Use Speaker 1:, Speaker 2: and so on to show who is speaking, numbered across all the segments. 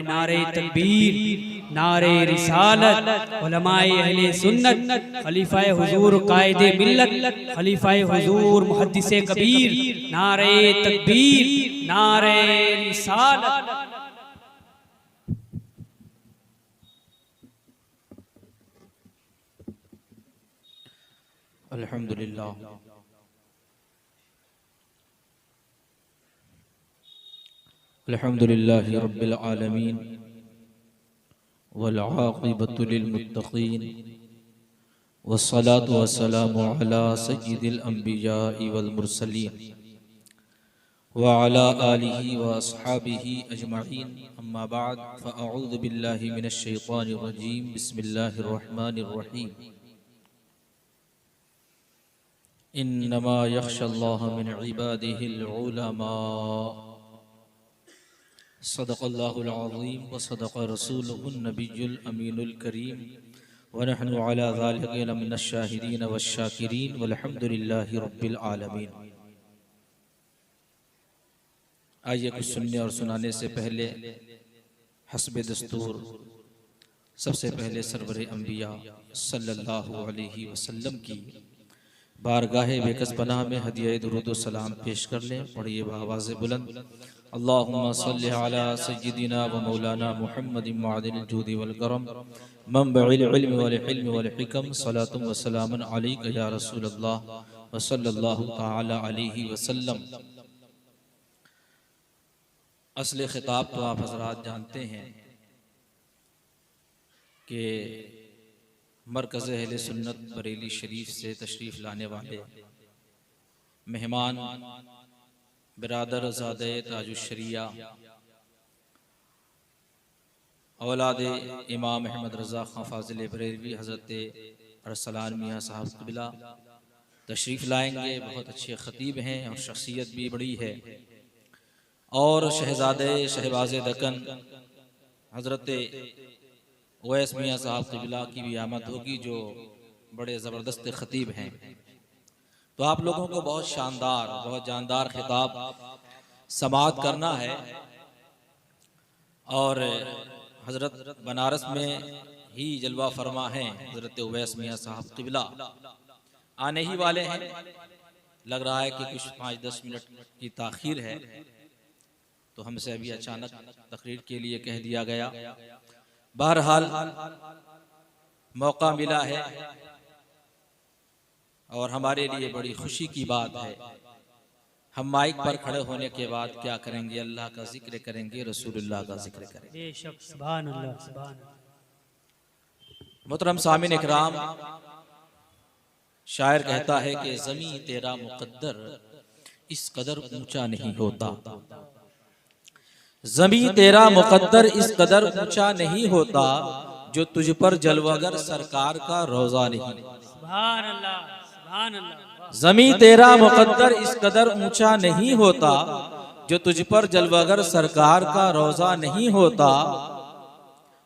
Speaker 1: नारे तकबीर, नारे रिसालत, उलमाए अहले सुन्नत, खलीफाए हुजूर कायदे मिल्लत, खलीफाए हुजूर मुहद्दिसे कबीर, नारे तकबीर, नारे रिसालत।
Speaker 2: अल्हम्दुलिल्लाह अल्हम्दुलिल्लाहि रब्बिल आलमीन वल आक़िबतु लिल मुत्तक़ीन वस्सलातु वस्सलामु अला सय्यिदिल अंबियाइ वल मुरसलीन व अला आलिहि व अस्हाबिहि अजमईन। अम्मा बाद फ़अऊज़ु बिल्लाहि मिनश शैतानिर रजीम। बिस्मिल्लाहिर रहमानिर रहीम। इन्नमा यख्शल्लाह मिन इबादिहिल उलमा। सदक़ल्लाहुल अज़ीम व सदक़ रसूलुहुन नबियुल अमीनुल करीम व नहनु अला ज़ालिका लमिनश शाहिदीन वश्शाकिरीन वल्हम्दुलिल्लाहि रब्बिल आलमीन। आइए कुछ सुनने और सुनाने से पहले हस्बे दस्तूर सबसे पहले सरवर अंबिया सल्लल्लाहु अलैहि वसल्लम की बारगाहे बेकस पनाह में हदिया दुरूद व सलाम पेश कर लें। पढ़िए आवाज़ बुलंद। अल्लाहुम्मा सल्लि अला सय्यिदिना व मौलाना मुहम्मदिन मअदिनिल जूदि वल करम मनबइल इल्मि वल हिल्मि वल हिकम। सलातुम व सलामुन अलैका या रसूलल्लाह व सल्लल्लाहु तआला अलैहि वसल्लम। असले खिताब तो आप हज़रात जानते हैं कि मरकज़ अहले सुन्नत बरेली शरीफ से तशरीफ़ लाने वाले मेहमान बिरादर ज़ादे ताजुश्शरिया औलादे इमाम अहमद रज़ा खां फ़ाज़िल बरेलवी हज़रत अरसलान मियाँ साहब क़िबला तशरीफ़ लाएंगे। बहुत अच्छे ख़तीब हैं और शख्सियत भी बड़ी है। और शहज़ादे शहबाज़ दक्कन हज़रत उवैस मियाँ साहब क़िबला की भी आमद होगी, जो बड़े ज़बरदस्त ख़तीब हैं। तो आप लोगों को बहुत शानदार, बहुत जानदार खिताब समाअत करना है। और हज़रत बनारस में ही जलवा फरमा हैं हज़रत उवैस मियाँ साहब क़िबला, आने ही वाले हैं। लग रहा है कि कुछ 5-10 मिनट की ताख़ीर है, तो हमसे अभी अचानक तकरीर के लिए कह दिया गया। बहरहाल मौका मिला है और हमारे लिए बड़ी खुशी की बात है। हम माइक पर खड़े होने के बाद क्या करेंगे? अल्लाह का जिक्र करेंगे, रसूलुल्लाह का जिक्र करेंगे।
Speaker 1: बेशक, सुभान अल्लाह, सुभान अल्लाह।
Speaker 2: मोहतरम सामिन इकराम, शायर कहता है कि ज़मी तेरा मुक़द्दर इस कदर ऊंचा नहीं होता। ज़मी तेरा मुक़द्दर इस कदर ऊंचा नहीं होता, जो तुझ पर जलवागर सरकार का रोज़ा नहीं।
Speaker 1: सुभान अल्लाह, सुभान अल्लाह।
Speaker 2: ज़मी तेरा मुक़द्दर इस कदर ऊंचा नहीं होता, जो तुझ पर जलवागर सरकार का रोज़ा नहीं होता।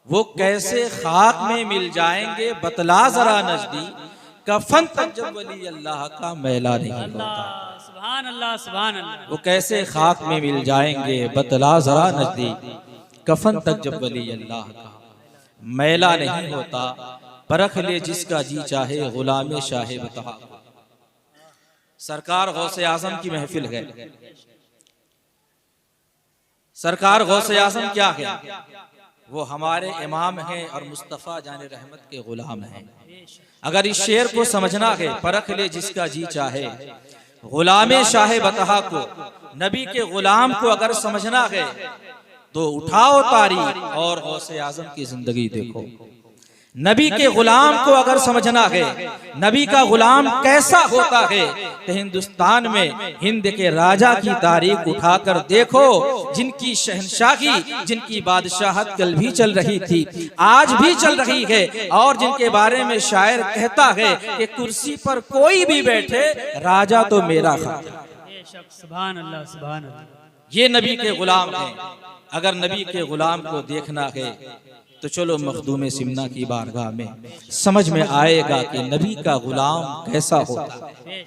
Speaker 2: वो कैसे खाक में मिल जाएंगे बतला जरा नजदीक, कफन तक जब वली अल्लाह का मैला नहीं होता।
Speaker 1: सुभान अल्लाह, सुभान अल्लाह।
Speaker 2: वो कैसे खाक में मिल जाएंगे बतला जरा नजदीक, कफन तक जब वली अल्लाह का मैला नहीं होता। परख ले जिसका जी चाहे गुलाम शाहे बता। सरकार गौसे आज़म की महफिल है। सरकार गौसे आज़म क्या है? वो हमारे इमाम हैं और मुस्तफ़ा जाने रहमत के गुलाम हैं। अगर इस शेर को समझना है, परख ले जिसका जी चाहे गुलामे शाहे बतहा को, नबी के गुलाम को अगर समझना है तो उठाओ तारीख और गौसे आज़म की जिंदगी देखो। नबी के गुलाम को अगर समझना है, नबी का गुलाम कैसा होता है, तो हिंदुस्तान में हिंद के राजा की तारीख उठाकर देखो, जिनकी शहनशाही, जिनकी बादशाहत कल भी चल रही थी, आज भी चल रही है, और जिनके बारे में शायर कहता है कि कुर्सी पर कोई भी बैठे, राजा तो मेरा खाजा।
Speaker 1: सुभान अल्लाह, सुभान अल्लाह।
Speaker 2: ये नबी के गुलाम हैं। अगर नबी के गुलाम को देखना है तो चलो मखदूम सिमना की बारगाह में, समझ में आएगा कि नबी का गुलाम कैसा होता है।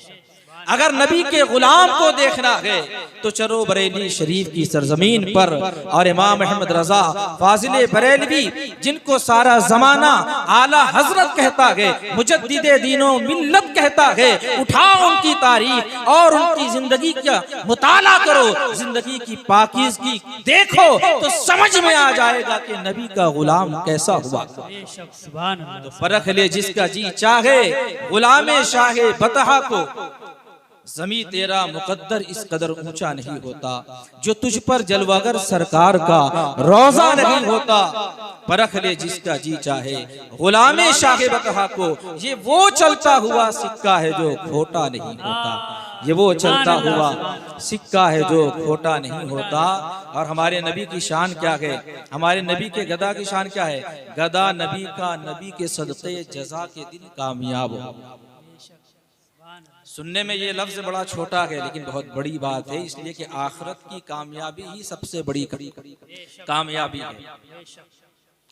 Speaker 2: अगर नबी के गुलाम को देखना है तो चलो बरेली शरीफ की सरजमीन पर, और इमाम अहमद रजा फाजिले बरेलवी, जिनको सारा जमाना आला हजरत कहता है, मुजद्दिदे दीनो मिल्लत कहता है, उठाओ उनकी तारीख और उनकी जिंदगी का मुताला करो, जिंदगी की पाकीज़गी देखो तो समझ में आ जाएगा कि नबी का गुलाम कैसा हुआ।
Speaker 1: बेशक सुभान अल्लाह।
Speaker 2: तो परख ले जिसका जी चाहे, गुलामे शाहे बतहा को ज़मी तेरा मुकद्दर इस कदर ऊंचा नहीं होता, जो तुझ पर जलवागर सरकार का रोजा नहीं होता। परख ले जिसका जी चाहे, गुलामे शाहे बतहा को, ये वो चलता हुआ सिक्का है जो खोटा नहीं होता, ये वो चलता हुआ सिक्का है जो खोटा नहीं होता। और हमारे नबी की शान क्या है, हमारे नबी के गदा की शान क्या है, गदा नबी का नबी के सदक़े जज़ा के दिन कामयाब हो। सुनने में ये लफ्ज बड़ा छोटा है लेकिन बहुत बड़ी बात है, इसलिए कि आखिरत की कामयाबी ही सबसे बड़ी कामयाबी है।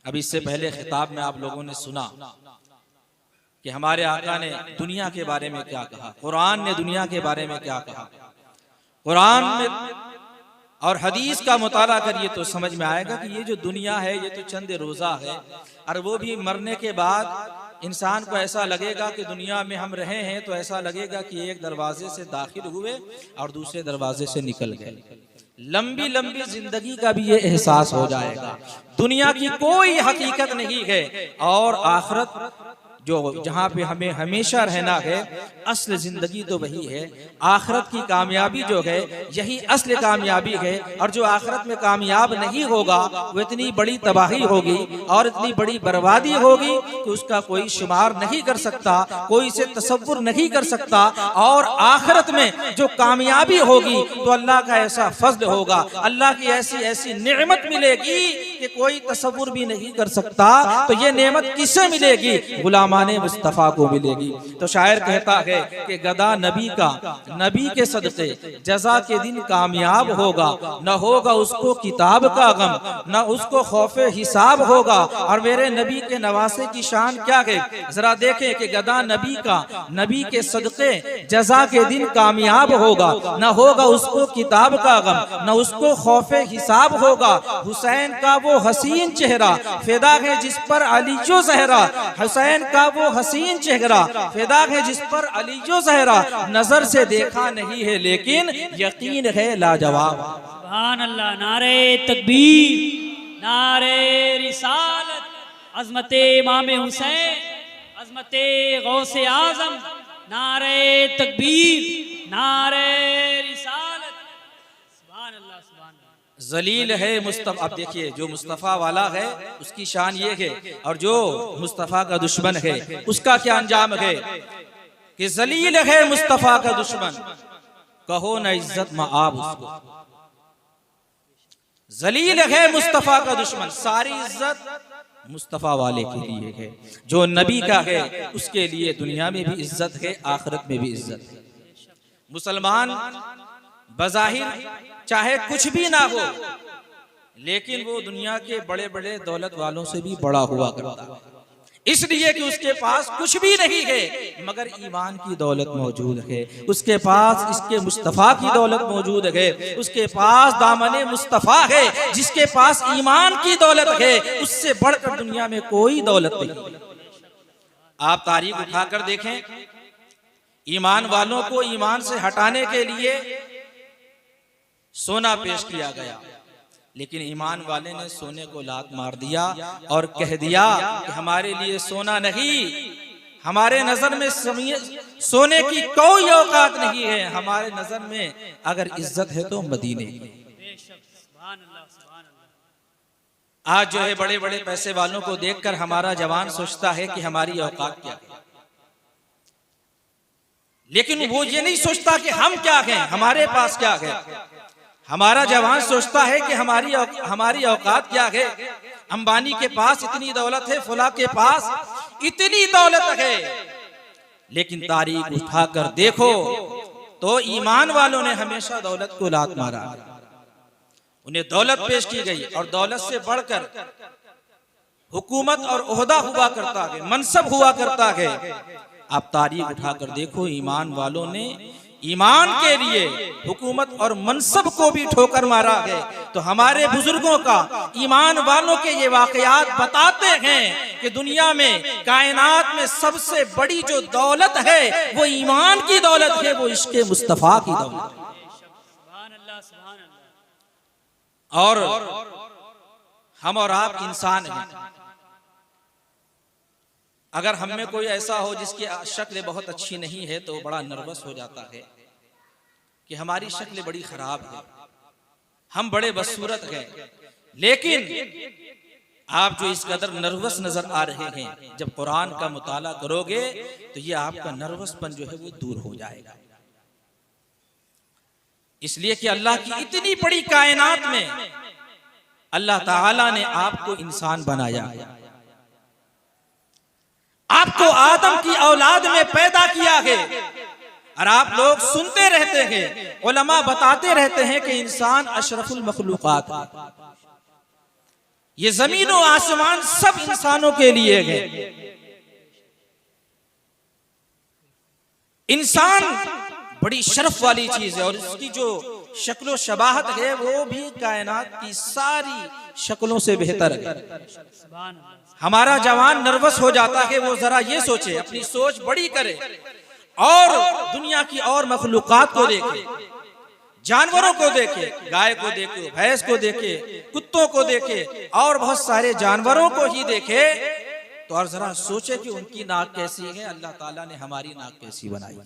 Speaker 2: अब इससे पहले खिताब में आप लोगों ने सुना कि हमारे आका ने दुनिया के बारे में क्या कहा, कुरान ने दुनिया के बारे में क्या कहा। कुरान में और हदीस का मुताला करिए तो समझ में आएगा कि ये जो दुनिया है ये तो चंद रोजा है, और वो भी मरने के बाद इंसान को ऐसा लगेगा कि दुनिया में हम रहे हैं तो ऐसा लगेगा कि एक दरवाजे से दाखिल हुए और दूसरे दरवाजे से निकल गए। लंबी लंबी जिंदगी का भी ये एहसास हो जाएगा। दुनिया की कोई हकीकत नहीं है, और आखिरत जो जहाँ पे हमें हमेशा रहना है, असल जिंदगी तो वही है। आखिरत की कामयाबी जो है यही असल कामयाबी है, और जो आखिरत में कामयाब नहीं होगा वो इतनी बड़ी तबाही होगी और इतनी बड़ी बर्बादी होगी कि उसका कोई शुमार नहीं कर सकता, कोई इसे तसव्वुर नहीं कर सकता। और आखिरत में जो कामयाबी होगी तो अल्लाह का ऐसा फज़्ल होगा, अल्लाह की ऐसी ऐसी नेमत मिलेगी कि कोई तसव्वुर भी नहीं कर सकता। तो ये नेमत किसे मिलेगी? गुलामाने मुस्तफ़ा को मिलेगी। तो शायर कहता है कि गदा नबी का नबी के सदक़े जज़ा के दिन कामयाब होगा, न होगा उसको किताब का गम, न उसको खौफे हिसाब होगा। और मेरे नबी के नवासे की शान क्या है, जरा देखें कि गदा नबी का नबी के सदक़े जज़ा के दिन कामयाब होगा, न होगा उसको किताब का गम, न उसको खौफे हिसाब होगा। हुसैन का वो हसीन चेहरा फिदा है जिस पर अली जो ज़हरा, हुसैन का वो हसीन चेहरा फिदा है जिस पर अली जो ज़हरा, नजर से देखा नहीं है लेकिन यकीन है लाजवाब।
Speaker 1: सुभान अल्लाह। नारे तकबीर, नारे रिसालत, अज़मते इमाम हुसैन, अज़मते गौसे आज़म, नारे तकबीर, नारे रिसालत। सुभान अल्लाह, सुभान अल्लाह।
Speaker 2: जलील है मुस्तफ़ा। अब देखिए जो मुस्तफ़ा वाला है उसकी शान ये है, और जो मुस्तफ़ा का दुश्मन है उसका क्या अंजाम है कि जलील है मुस्तफ़ा का दुश्मन, कहो न इज्जत मआब उसको। जलील है मुस्तफ़ा का दुश्मन, सारी इज्जत मुस्तफ़ा वाले के लिए है। जो नबी का है उसके लिए दुनिया में भी इज्जत है, आखिरत में भी इज्जत है। मुसलमान बज़ाहिर चाहे कुछ भी ना हो, लेकिन वो दुनिया के बड़े बड़े दौलत वालों से भी बड़ा हुआ करता है, इसलिए कि उसके पास कुछ भी नहीं है मगर ईमान की दौलत मौजूद है, उसके पास इसके मुस्तफ़ा की दौलत मौजूद है, उसके पास दामने मुस्तफ़ा है, जिसके पास ईमान की दौलत है, उससे बढ़कर दुनिया में कोई दौलत नहीं। आप तारीख उठाकर देखें, ईमान वालों को ईमान से हटाने के लिए सोना पेश किया गया, लेकिन ईमान वाले ने सोने को लात मार दिया और कह दिया कि हमारे लिए सोना नहीं, हमारे नजर में सोने की कोई औकात नहीं है, हमारे नजर में अगर इज्जत है तो मदीने की। आज जो है बड़े बड़े पैसे वालों को देखकर हमारा जवान सोचता है कि हमारी औकात क्या है, लेकिन वो ये नहीं सोचता कि हम क्या हैं, हमारे पास क्या है। हमारा जवान सोचता है कि हमारी औकात क्या है। अंबानी के पास इतनी दौलत है, फुला के पास इतनी दौलत है, लेकिन तारीख उठाकर देखो तो ईमान वालों ने हमेशा दौलत को लात मारा, उन्हें दौलत पेश की गई और दौलत से बढ़कर हुकूमत और ओहदा हुआ करता है, मनसब हुआ करता है। आप तारीख उठाकर देखो, ईमान वालों ने ईमान के लिए हुकूमत और मनसब को भी ठोकर मारा है, तो हमारे बुजुर्गों का, ईमान वालों के ये वाकयात बताते हैं कि दुनिया में, कायनात में सबसे बड़ी जो दौलत है वो ईमान की दौलत है, वो इश्क़े मुस्तफ़ा की दौलत है। और हम और आप इंसान हैं, अगर हम में कोई ऐसा हो जिसकी शक्ल बहुत अच्छी नहीं है तो बड़ा नर्वस हो जाता है कि हमारी शक्ल बड़ी खराब है, हम बड़े बदसूरत हैं। लेकिन आप जो इस कदर नर्वस नजर आ रहे हैं, जब कुरान का मुताला करोगे तो ये आपका नर्वसपन जो है वो दूर हो जाएगा। इसलिए कि अल्लाह की इतनी बड़ी कायनात में अल्लाह ताला ने आपको इंसान बनाया, आपको आदम की औलाद में पैदा किया है। और आप लोग सुनते रहते हैं, उलमा बताते रहते हैं कि इंसान अशरफुल मखलूकात है। ये जमीन और आसमान सब इंसानों के लिए है। इंसान बड़ी शर्फ वाली चीज है और इसकी जो शक्लो शबाहत है वो भी कायनात की सारी शक्लों से बेहतर है। हमारा जवान नर्वस हो जाता है, वो जरा ये सोचे, अपनी सोच बड़ी करे और दुनिया की और मखलूकात को देखे, जानवरों को देखे, गाय को देखे, भैंस को देखे, कुत्तों को देखे और बहुत सारे जानवरों को ही देखे, तो और जरा सोचे कि उनकी नाक कैसी है, अल्लाह ताला ने हमारी नाक कैसी बनाई,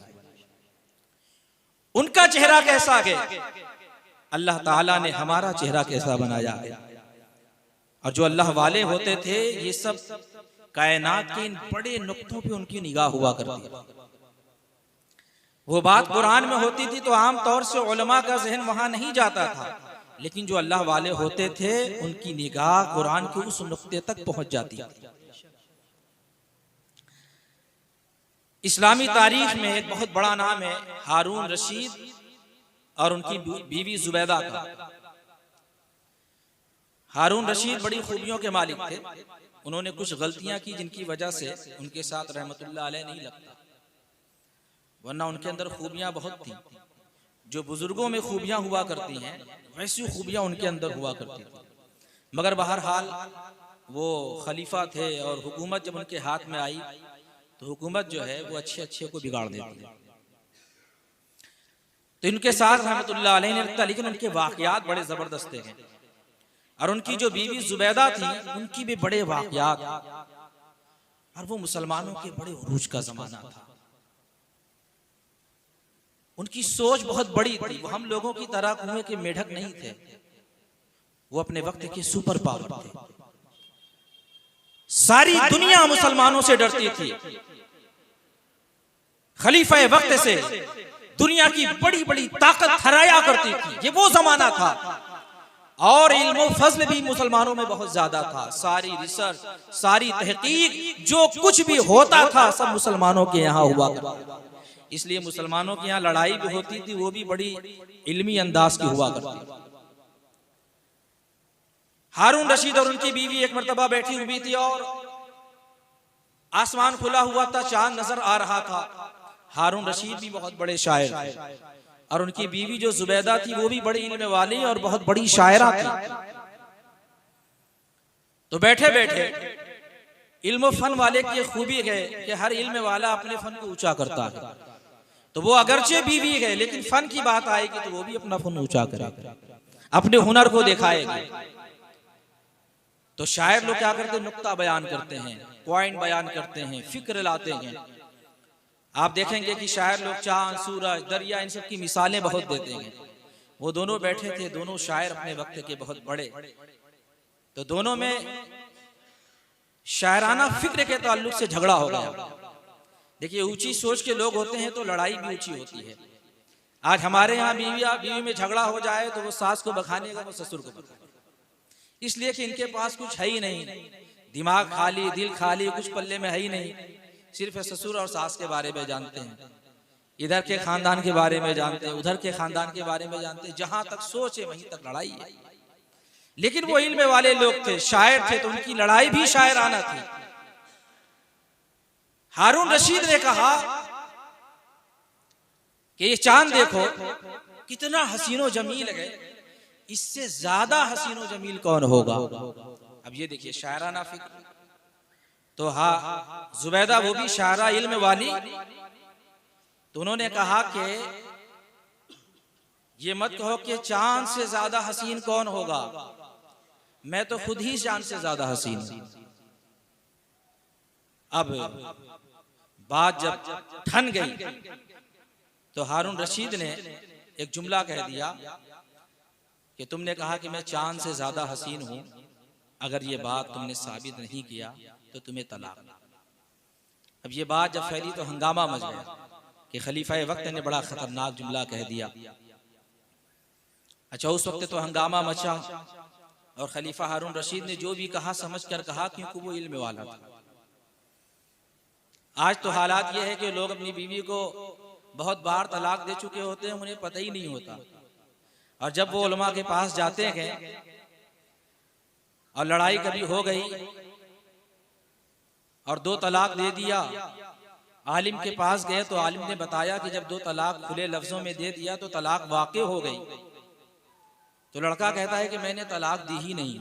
Speaker 2: उनका चेहरा कैसा है, अल्लाह ताला ने हमारा चेहरा कैसा बनाया है। और जो अल्लाह वाले होते थे, ये सब कायनात के इन बड़े नुक्तों पे उनकी निगाह हुआ करती है। वो बात कुरान में होती थी तो आम तौर से उलमा का जहन वहां नहीं जाता था, लेकिन जो अल्लाह वाले होते थे उनकी निगाह कुरान के उस नुक्ते तक पहुंच जाती थी। इस्लामी तारीख में एक बहुत बड़ा नाम है हारून रशीद और उनकी बीवी जुबैदा का। हारून रशीद बड़ी खूबियों के मालिक थे। उन्होंने कुछ गलतियां की जिनकी वजह से उनके साथ रहमतुल्लाह अलैह नहीं लगता, वरना उनके अंदर खूबियां बहुत थी। जो बुजुर्गों में खूबियां हुआ करती हैं वैसी खूबियां उनके अंदर हुआ करती थी। मगर बहरहाल वो खलीफा थे और हुकूमत जब उनके हाथ में आई तो हुकूमत जो है वो अच्छे अच्छे को बिगाड़ देती है। तो इनके साथ रहमतुल्लाह अलैह ने रखा, लेकिन उनके वाकयात बड़े जबरदस्त हैं। और उनकी जो बीवी जुबैदा थी उनकी भी बड़े वाकयात, और वो मुसलमानों के बड़े उरूज का जमाना था। उनकी सोच बहुत बड़ी थी, वो हम लोगों की तरह कुएं के मेढक नहीं थे, वो अपने वक्त के सुपर पावर थे। सारी दुनिया मुसलमानों से डरती थी। खलीफा वक्त से दुनिया की बड़ी बड़ी ताकत हराया करती थी, ये वो जमाना था। और इल्म फज़्ल भी मुसलमानों में बहुत ज्यादा था। सारी रिसर्च, सारी तहकीक, जो कुछ भी होता था सब मुसलमानों के यहाँ हुआ करता था। इसलिए मुसलमानों के यहाँ लड़ाई भी होती थी, वो भी बड़ी इल्मी अंदाज की हुआ करती थी। हारून रशीद और उनकी बीवी एक मर्तबा बैठी हुई थी और आसमान खुला हुआ था, चांद नजर आ रहा था। हारून रशीद भी बहुत बड़े शायर थे और उनकी बीवी जो जुबैदा थी वो भी बड़ी इल्म वाली और बहुत बड़ी शायरा थी। तो बैठे बैठे इल्म फन वाले की खूबी है कि हर इल्म वाला अपने फन को ऊंचा करता है। तो वो अगरचे बीवी है लेकिन फन की बात आएगी तो वो भी अपना फन ऊंचा करेगा, अपने हुनर को दिखाएगी। तो शायर लोग क्या करते हैं, नुक्ता बयान करते हैं, पॉइंट बयान करते हैं, फिक्र लाते हैं। आप देखेंगे कि शायर लोग चांद, सूरज, दरिया, इन सब की मिसालें बहुत देते हैं। वो दोनों बैठे थे, दोनों शायर अपने वक्त के बहुत बड़े। तो दोनों में शायराना फिक्र के ताल्लुक से झगड़ा हो गया। देखिए, ऊंची सोच के लोग होते हैं तो लड़ाई भी ऊंची होती है। आज हमारे यहाँ बीवी में झगड़ा हो जाए तो वो सास को बखानेगा, वो ससुर को बखानेगा, इसलिए कि इनके पास कुछ है ही नहीं, दिमाग खाली, दिल खाली, कुछ पल्ले में है ही नहीं। सिर्फ ससुर और सास के बारे में जानते हैं, इधर के खानदान के बारे में जानते हैं, उधर के खानदान के बारे में जानते हैं। जहां तक सोच है वहीं तक लड़ाई है। लेकिन वो इल्म वाले लोग थे, शायर थे, तो उनकी लड़ाई भी शायराना थी। हारून रशीद ने कहा कि ये चांद देखो कितना हसीनो जमील है, इससे ज्यादा हसीनो जमील कौन होगा। अब ये देखिए शायराना फिक्र। तो हाँ, जुबैदा वो भी शायरा इल्म वाली, तो उन्होंने कहा कि ये मत कहो कि चांद से ज्यादा हसीन कौन होगा, मैं तो खुद ही चांद से ज्यादा हसीन हूं। अब बात जब ठन गई तो हारून रशीद ने एक जुमला कह दिया कि तुमने कहा कि मैं चांद से ज्यादा हसीन हूं, अगर ये बात तुमने साबित नहीं किया तो तुम्हें तलाक। अब ये बात जब फैली तो हंगामा मच गया कि खलीफा वक्त ने बड़ा खतरनाक जुमला कह दिया। अच्छा, उस वक्त तो हंगामा मचा और खलीफा हारून रशीद ने जो भी कहा समझ कर कहा, क्योंकि वो इल्म वाला था। आज तो हालात ये है कि लोग अपनी बीवी को बहुत बार तलाक दे चुके होते हैं, उन्हें पता ही नहीं होता, और जब वो उलमा के पास जाते हैं और लड़ाई कभी हो गई और 2 तलाक दे दिया, आलिम के पास गए तो आलिम ने बताया कि जब 2 तलाक खुले लफ्जों में दे दिया तो तलाक वाक़ई हो गई। तो लड़का कहता है कि मैंने तलाक दी ही नहीं।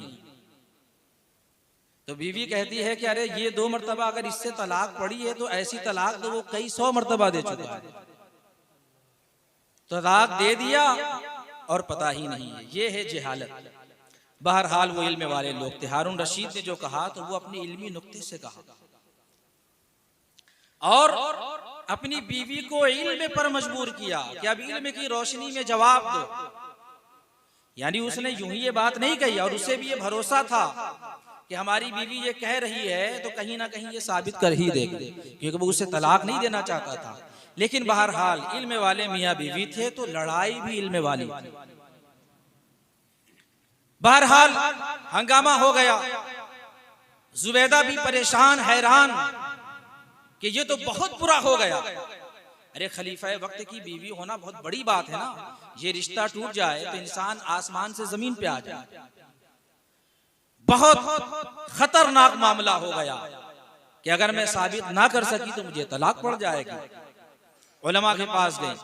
Speaker 2: तो बीवी कहती है कि अरे ये 2 मर्तबा अगर इससे तलाक पड़ी है तो ऐसी तलाक तो वो कई 100 मर्तबा दे चुका है। तलाक दे दिया और पता ही नहीं है, ये है जहालत। बहरहाल वो इल्म वाले लोग थे। हारून रशीद ने जो कहा तो वो अपने इल्मी नुक्ते से कहा और अपनी बीवी को इल्म पर मजबूर किया कि अब इल्म की रोशनी में जवाब दो। यानी उसने यूं ही ये बात नहीं कही, और उसे भी ये भरोसा था कि हमारी बीवी ये कह रही है तो कहीं ना कहीं ये साबित कर ही देगी, क्योंकि वो उसे तलाक नहीं देना चाहता था। लेकिन बहरहाल इल्म वाले मियाँ बीवी थे तो लड़ाई भी इल्म वाली थी। बहरहाल हंगामा हो गया, जुबैदा भी परेशान हैरान कि ये तो बहुत बुरा हो गया। अरे खलीफा वक्त की बीवी होना बहुत बड़ी बात है ना, ये रिश्ता टूट जाए तो इंसान आसमान से जमीन पे आ जाए। बहुत खतरनाक मामला हो गया कि अगर मैं साबित ना कर सकी तो मुझे तलाक पड़ जाएगी। उलमा के पास गए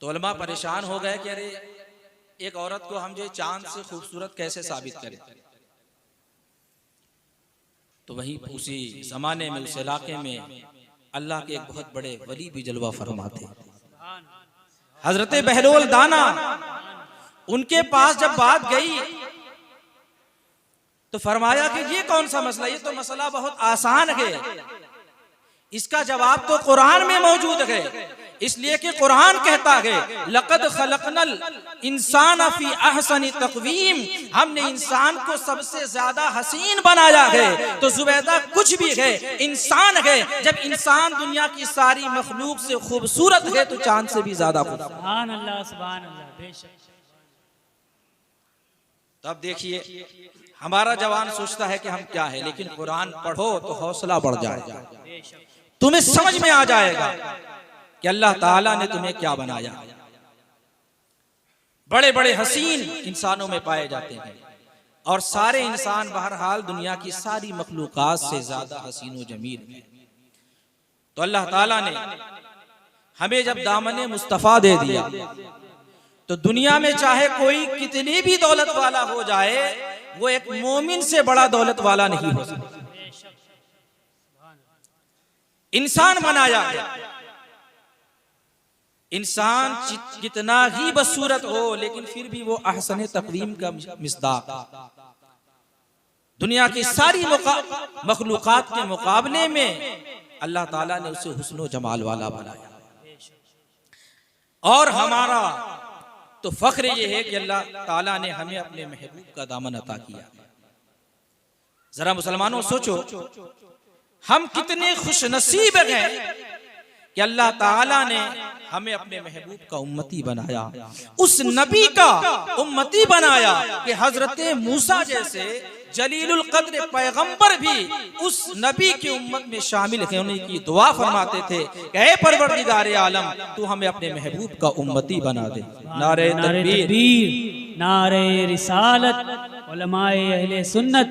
Speaker 2: तो उलमा परेशान हो गए कि अरे एक औरत को हम जो चांद से खूबसूरत कैसे साबित करें। तो वहीं उसी जमाने में उस इलाके में अल्लाह के एक बहुत बड़े वली भी जलवा फरमाते हजरत बहलोल दाना। उनके पास जब बात गई तो फरमाया कि ये कौन सा मसला, ये तो मसला बहुत आसान है, इसका जवाब तो कुरान में मौजूद है। इसलिए कि कुरान कहता है लक़द खलक़नल इंसान फी अहसनी तक़वीम, हमने इंसान को सबसे ज्यादा हसीन बनाया है। तो जुबैदा कुछ भी है, इंसान है। जब इंसान दुनिया की सारी मखलूक से खूबसूरत है तो चांद से भी ज्यादा खूबसूरत।
Speaker 1: सुभान अल्लाह, सुभान अल्लाह, बेशक।
Speaker 2: तब देखिए हमारा जवान सोचता है कि हम क्या है, लेकिन कुरान पढ़ो तो हौसला बढ़ जाएगा, तुम्हें समझ में आ जाएगा कि अल्लाह ताला ने तुम्हें क्या बनाया। बड़े बड़े हसीन इंसानों में पाए जाते हैं और सारे इंसान बहरहाल दुनिया की सारी मखलूकात से ज्यादा हसीन व जमील है। तो अल्लाह ताला ने हमें जब दामने मुस्तफा दे दिया तो दुनिया में चाहे कोई कितनी भी दौलत वाला हो जाए, वो एक मोमिन से बड़ा दौलत वाला नहीं हो सकता। इंसान बनाया है, इंसान कितना ही बदसूरत हो लेकिन फिर भी वो अहसन तक़वीम का मिस्दाक। दुनिया की सारी मखलूकात के मुकाबले में अल्लाह ताला ने उसे हुस्न जमाल वाला बनाया। और हमारा तो फख्र ये है कि अल्लाह ताला ने हमें अपने महबूब का दामन अता किया। जरा मुसलमानों सोचो, हम कितने खुशनसीब हैं कि अल्लाह ताला ने हमें अपने महबूब का उम्मती बनाया, उस नबी का उम्मती बनाया कि हजरत मूसा जैसे जलीलुल कद्र पैगंबर भी उस नबी की उम्मत में शामिल होने की दुआ फरमाते थे कि ऐ परवरदिगार आलम तू हमें अपने महबूब का उम्मती बना दे। नारे तकबीर,
Speaker 1: नारे रिसालत, उलमाए अहले सुन्नत,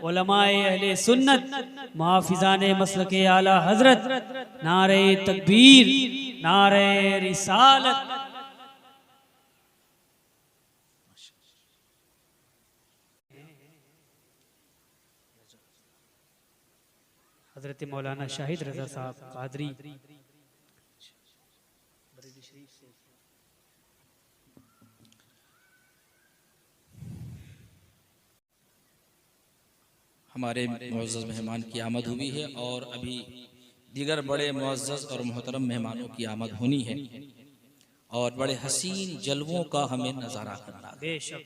Speaker 1: उलमाए अहले सुन्नत, मुहाफिजाने मसलके आला हजरत, नारे तकबीर, नारे रिसालत। हजरत मौलाना शाहिद रजा साहब कादरी
Speaker 2: हमारे मुअज़्ज़ज़ मेहमान की आमद हुई है और अभी दीगर बड़े मुअज़्ज़ज़ और मोहतरम मेहमानों की आमद होनी है और बड़े हसीन जलवों का हमें नज़ारा करना है।
Speaker 1: बेशक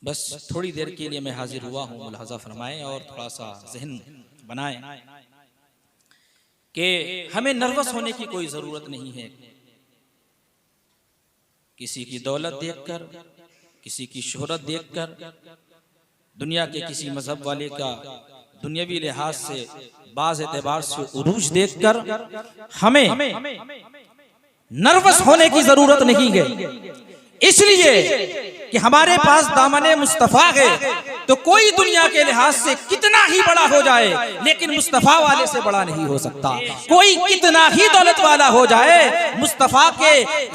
Speaker 2: बस थोड़ी देर के लिए मैं हाजिर हुआ हूँ, मुलाहज़ा फरमाएं और थोड़ा सा जहन बनाएं कि हमें नर्वस होने की कोई ज़रूरत नहीं है। किसी की दौलत देखकर, किसी की शोहरत देखकर, दुनिया के किसी मजहब वाले का दुनियावी लिहाज से बाज़ एतबार से उरूज देखकर हमें नर्वस होने की जरूरत नहीं है। इसलिए कि हमारे पास दामने मुस्तफा है, तो कोई दुनिया के लिहाज से कितना ही बड़ा हो जाए लेकिन मुस्तफा वाले से बड़ा नहीं हो सकता। कोई कितना ही दौलत वाला हो जाए, मुस्तफा के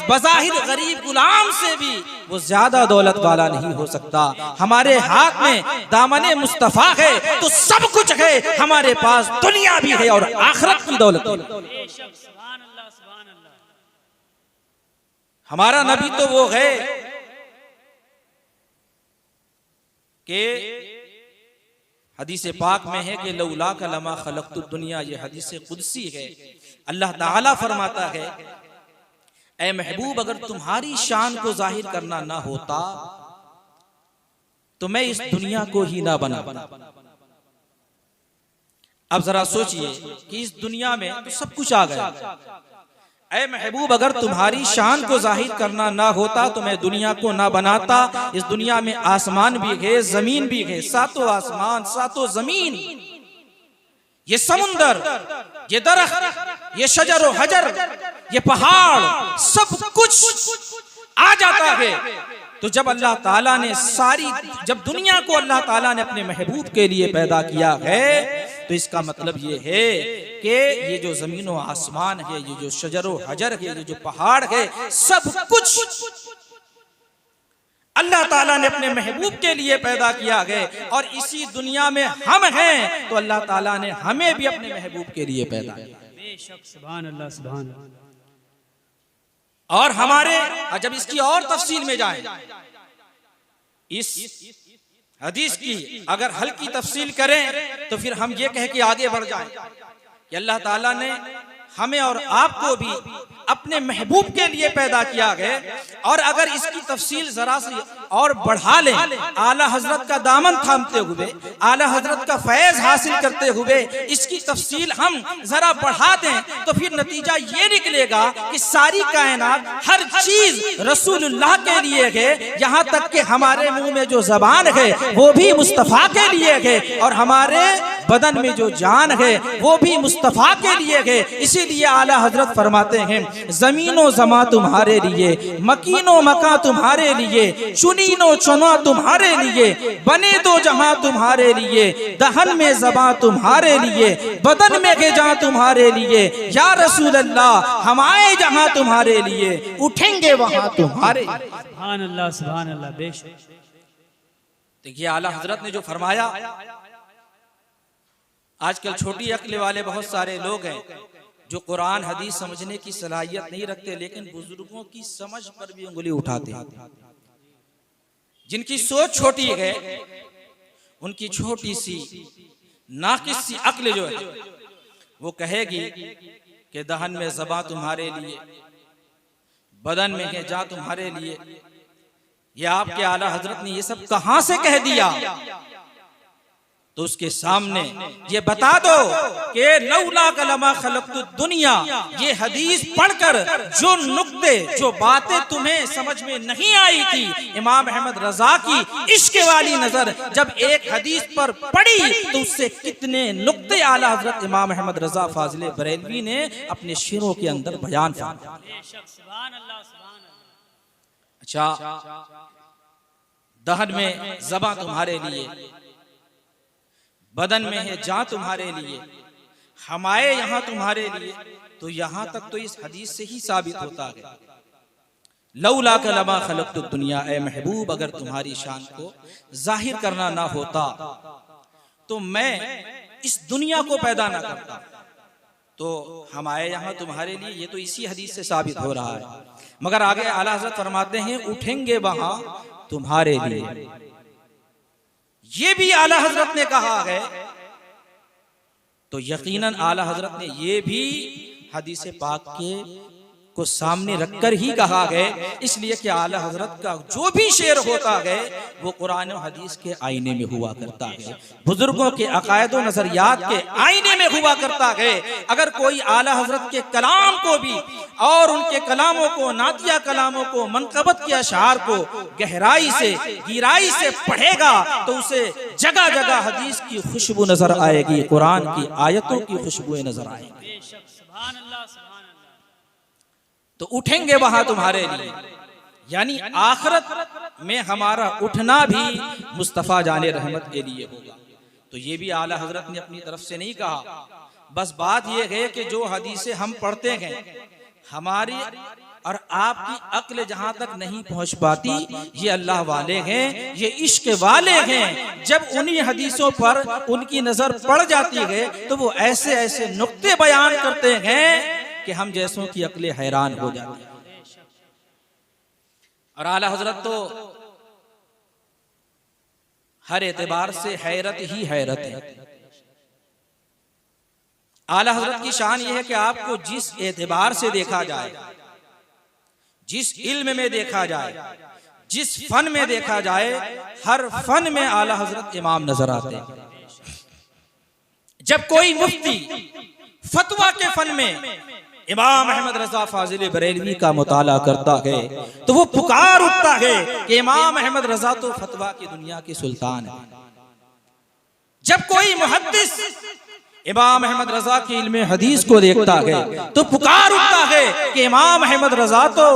Speaker 2: बज़ाहिर गरीब गुलाम से भी वो ज्यादा दौलत वाला नहीं हो सकता। हमारे हाथ में दामने मुस्तफा है तो सब कुछ है, हमारे पास दुनिया भी है और आखिरत की दौलत भी। हमारा नबी तो वो है कि हदीस पाक में है कि लौला का लमा खलक़तु दुनिया, ये हदीस कुदसी है। अल्लाह ताला फरमाता है, ऐ महबूब अगर तुम्हारी शान को जाहिर करना ना होता तो मैं इस दुनिया को ही ना बना। अब जरा सोचिए कि इस दुनिया में तो सब कुछ आ गया। ऐ महबूब अगर तुम्हारी शान को जाहिर करना ना होता तो मैं दुनिया को ना बनाता। इस दुनिया में आसमान भी है, जमीन भी है, सातों आसमान सातों जमीन, ये समुंदर, ये दरख्त, ये शजर व हजर, ये पहाड़, सब कुछ आ जाता है। तो जब अल्लाह ताला ने जब दुनिया को अल्लाह ताला ने अपने महबूब के लिए पैदा किया है, तो इसका मतलब ये है कि ये जो जमीन व आसमान है, ये जो शजर व हजर है, ये जो पहाड़ है, सब कुछ अल्लाह ताला ने अपने महबूब के लिए पैदा किया है। और इसी दुनिया में हम हैं तो अल्लाह ताला ने हमें भी अपने महबूब के लिए पैदा किया।
Speaker 1: सुभान अल्लाह, सुभान अल्लाह।
Speaker 2: और हमारे जब इसकी और तफसील में जाए, इस हदीस की अगर हल्की तफसील करें तो फिर हम ये कह के आगे बढ़ जाएं कि अल्लाह ताला ने हमें और आपको भी अपने महबूब के लिए पैदा किया गया। और अगर इसकी तफसील जरा सी और बढ़ा लें, आला हजरत का दामन थामते हुए, आला हजरत का फैज हासिल करते हुए इसकी तफसील हम जरा बढ़ा दें तो फिर नतीजा ये निकलेगा कि सारी कायनात, हर चीज रसूलुल्लाह के लिए है। यहाँ तक कि हमारे मुंह में जो जबान है वो भी मुस्तफा के लिए है, और हमारे बदन में जो जान है वो भी मुस्तफा के लिए है। इसीलिए आला हजरत फरमाते हैं, जमीनो जमा तुम्हारे लिए, मकीनो मका तुम्हारे लिए, चुनीनो चुना तुम्हारे लिए, बने दो जहां तुम्हारे लिए, दहन में जबा तुम्हारे लिए, बदन में गेजा तुम्हारे लिए। या रसूल अल्लाह हम आए जहां तुम्हारे लिए, उठेंगे वहां तुम्हारे।
Speaker 1: सुभान अल्लाह, सुभान अल्लाह। बेशक
Speaker 2: देखिए आला हजरत ने जो फरमाया, आजकल छोटी अक्ल वाले बहुत सारे लोग हैं जो कुरान हदीस समझने की सलाहियत नहीं रखते, लेकिन बुजुर्गों की समझ पर भी उंगली उठाते हैं। जिनकी सोच छोटी है, उनकी छोटी सी नाकिस सी अक्ल जो है वो कहेगी कि दहन में ज़बां तुम्हारे लिए, बदन में है जा तुम्हारे लिए। ये आपके आला हजरत ने ये सब कहां से कह दिया? तो उसके सामने ये बता दो कि लौला कलमा खलक़तु दुनिया, ये हदीस पढ़कर जो नुक्ते, जो बातें तुम्हें समझ में नहीं आई थी, इमाम अहमद रजा की इश्क वाली नजर जब एक हदीस पर पड़ी तो उससे कितने नुक्ते आला हजरत इमाम अहमद रजा फाजिले बरेलवी ने अपने शेरों के अंदर बयान फरमाया। अच्छा, दहन में ज़बां तुम्हारे लिए, बदन में है जान तुम्हारे लिए, हमारे यहाँ तुम्हारे लिए, तो यहाँ तक तो इस हदीस से ही साबित होता है लौला का लमा खलक़तु दुनिया, ए महबूब अगर तुम्हारी शान को जाहिर करना ना होता तो मैं इस दुनिया को पैदा ना करता। तो हमारे यहाँ तुम्हारे लिए, ये तो इसी हदीस से साबित हो रहा है। मगर आगे आला हज़रत फरमाते हैं उठेंगे वहां तुम्हारे लिए, ये भी आला हज़रत ने कहा है। तो यकीनन आला हज़रत ने ये भी हदीस पाक के को सामने रखकर ही कहा है, इसलिए कि आला हज़रत का जो भी शेर होता है वो कुरान और हदीस के आईने में हुआ करता है, बुजुर्गों के अकायद और नजरियात के आईने में हुआ करता है। अगर कोई आला हज़रत के कलाम को भी और उनके कलामों को, नातिया कलामों को, मनकबत के अशार को गहराई से, गहराई से पढ़ेगा तो उसे जगह जगह हदीस की खुशबू नजर आएगी, कुरान की आयतों की खुशबुएं नजर आएगी। तो उठेंगे वहां तुम्हारे लिए, यानी आखिरत में हमारा उठना भी मुस्तफ़ा जाने रहमत के लिए होगा। तो ये भी आला हज़रत ने अपनी तरफ से नहीं कहा, बस बात यह है कि जो हदीसें हम पढ़ते हैं हमारी और आपकी अक्ल जहां तक नहीं पहुंच पाती, ये अल्लाह वाले हैं, ये इश्क वाले हैं। जब उन्हीं हदीसों पर उनकी नजर पड़ जाती है तो वो ऐसे ऐसे नुक्ते बयान करते हैं कि हम जैसों की अक्लें हैरान हो जाती हैं। और आला हज़रत तो हर एतबार से हैरत ही हैरत है। आला हज़रत की शान यह है कि आपको जिस एतबार से देखा जाए, जिस इल्म में देखा जाए, जिस फन में देखा जाए, हर फन में आला हज़रत इमाम नजर आते हैं। जब कोई मुफ्ती फतवा के फन में इमाम अहमद रजा फाजिल बरेलवी का मुताला करता है तो वो पुकार उठता है कि इमाम अहमद रजा तो फतवा की दुनिया के सुल्तान है। जब कोई मुहद्दिस इमाम अहमद रजा के इल्म हदीस को देखता है तो पुकार उठता है कि इमाम अहमद रजा तो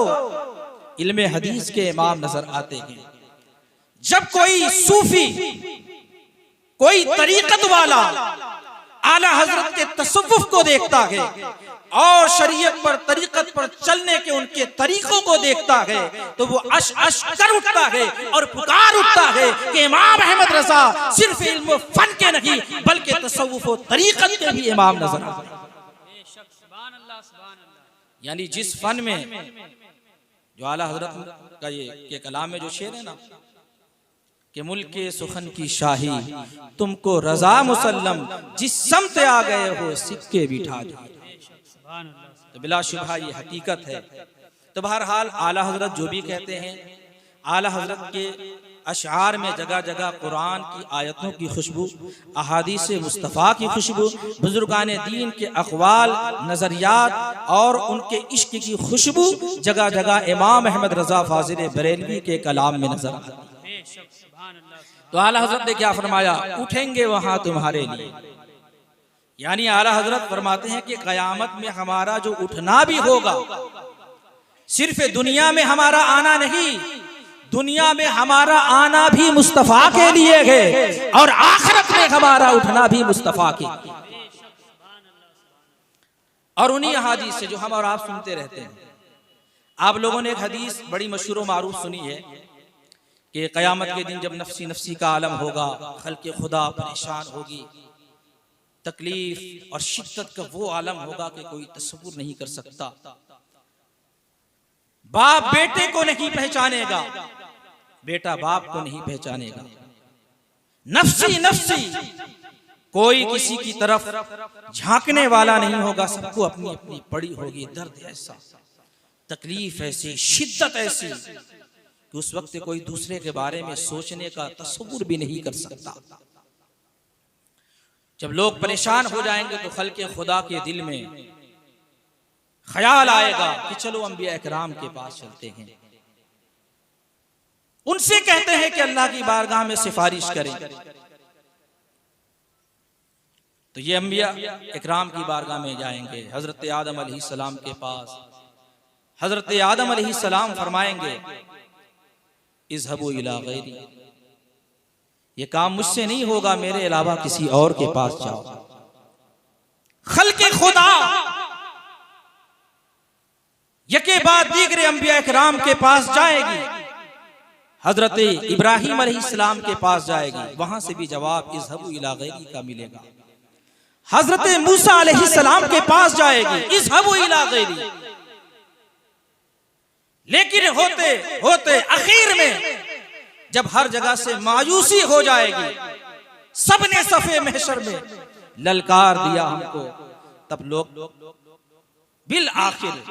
Speaker 2: इल्म हदीस के इमाम नजर आते हैं। जब कोई सूफी, कोई तरीकत वाला आला हज़रत के तसव्वुफ को देखता है और शरीयत पर, तरीकत पर चलने के उनके तरीकों को देखता है तो वो अश अश कर उठता है और पुकार उठता है कि इमाम अहमद रजा सिर्फ इल्म फन के नहीं बल्कि तसव्वुफ और तरीकत के भी इमाम नजर आते हैं। यानी जिस फन में, जो आला हज़रत का ये के कलाम में जो शेर है ना कि मुल्के सुखन की शाही तुमको रजा मुसल्लम, जिस समत आ गए हो सिक्के बिठा दो। तो बिलाशुबहा ये हकीकत है। तो बहरहाल आला हज़रत जो भी कहते हैं, आला हज़रत के अशआर में जगह जगह कुरान की आयतों की खुशबू, अहादीस मुस्तफ़ा की खुशबू, बुजुर्गान दीन के अक़वाल, नज़रियात और उनके इश्क की खुशबू जगह जगह इमाम अहमद रजा फाजिल बरेलवी के कलाम में नजर आती है। तो आला हज़रत ने क्या फरमाया, उठेंगे वहां तुम्हारे लिए, यानी आला हज़रत फरमाते हैं कि क़यामत में हमारा जो उठना भी होगा, सिर्फ दुनिया में हमारा आना नहीं, दुनिया में हमारा आना भी मुस्तफ़ा के लिए है और आखिरत में हमारा उठना भी मुस्तफ़ा के लिए। और उन्हीं हदीस से जो हम और आप सुनते रहते हैं, आप लोगों ने एक हदीस बड़ी मशहूर मारूफ सुनी है कि क़यामत के दिन जब नफ्सी नफ्सी का आलम होगा, खल्क़े खुदा परेशान होगी, तकलीफ और शिद्दत का वो आलम होगा कि कोई तसव्वुर नहीं कर सकता। बाप बेटे को नहीं पहचानेगा, बेटा बाप को नहीं पहचानेगा, नफ्सी नफ्सी, कोई किसी की तरफ झांकने वाला नहीं होगा, सबको अपनी अपनी पड़ी होगी। दर्द ऐसा, तकलीफ ऐसी, शिद्दत ऐसी कि उस वक्त कोई दूसरे के बारे में सोचने का तसव्वुर भी नहीं कर सकता। जब लोग परेशान हो जाएंगे तो खल्क़े खुदा के दिल में ख्याल आएगा कि चलो अंबिया इकराम के पास चलते हैं, उनसे कहते हैं कि अल्लाह की बारगाह में सिफारिश करें। तो ये अंबिया इकराम की बारगाह में जाएंगे, हजरत आदम अलैहिस्सलाम के पास। हजरत आदम अलैहिस्सलाम फरमाएंगे इज़हबू इला गैरी, ये काम मुझसे नहीं होगा, मेरे अलावा किसी और के पास जाओ। खल्के खुदा यके बाद दीगरे अंबिया इकराम के पास जाएगी, हजरत इब्राहिम अलैहिस्सलाम के पास जाएगी, वहां से भी जवाब इज़हबू इला गैरी का मिलेगा। हजरत मूसा अलैहिस्सलाम के पास जाएगी, इज़हबू इला गैरी। लेकिन होते होते आखिर में जब हर जगह से मायूसी हो जाएगी, सबने सफे महशर में ललकार दिया हमको, तब लोग बिल आखिर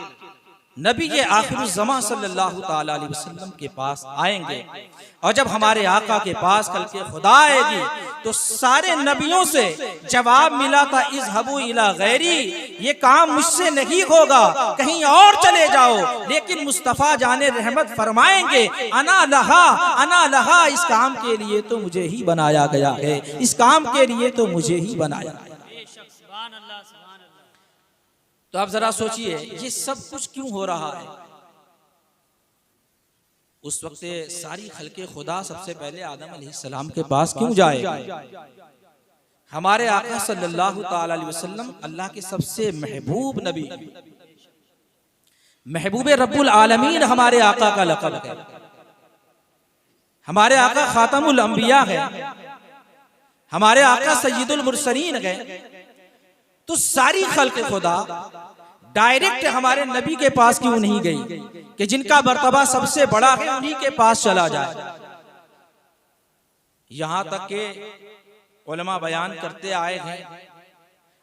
Speaker 2: नबी ये आखिरुज़्ज़मा सल्लल्लाहु ताला अलैहि वसल्लम के पास आएंगे। और जब हमारे आका के पास कल के खुदा आएगी तो सारे नबियों से जवाब मिला था इज़हबू इला गैरी, ये काम मुझसे नहीं होगा, कहीं और चले जाओ। लेकिन मुस्तफ़ा जाने रहमत फरमाएंगे अना लहा, इस काम के लिए तो मुझे ही बनाया गया है, इस काम के लिए तो मुझे ही बनाया गया। तो आप जरा सोचिए ये सब कुछ क्यों हो रहा है। उस वक्त सारी खल्के खुदा सबसे पहले आदम अलैहिस्सलाम के पास क्यों जाएगा। हमारे आका सल्लल्लाहु ताला अलैहि वसल्लम अल्लाह के सबसे महबूब नबी, महबूबे रब्बुल आलमीन हमारे आका का लक़ब है। हमारे आका खातमुल अंबिया है, हमारे आका सय्यदुल मुरसलीन है। तो सारी खल्क खुदा डायरेक्ट हमारे नबी के पास क्यों नहीं गई कि जिनका मर्तबा सबसे बड़ा है उन्हीं के पास चला जाए। यहां तक के उलमा बयान करते आए हैं,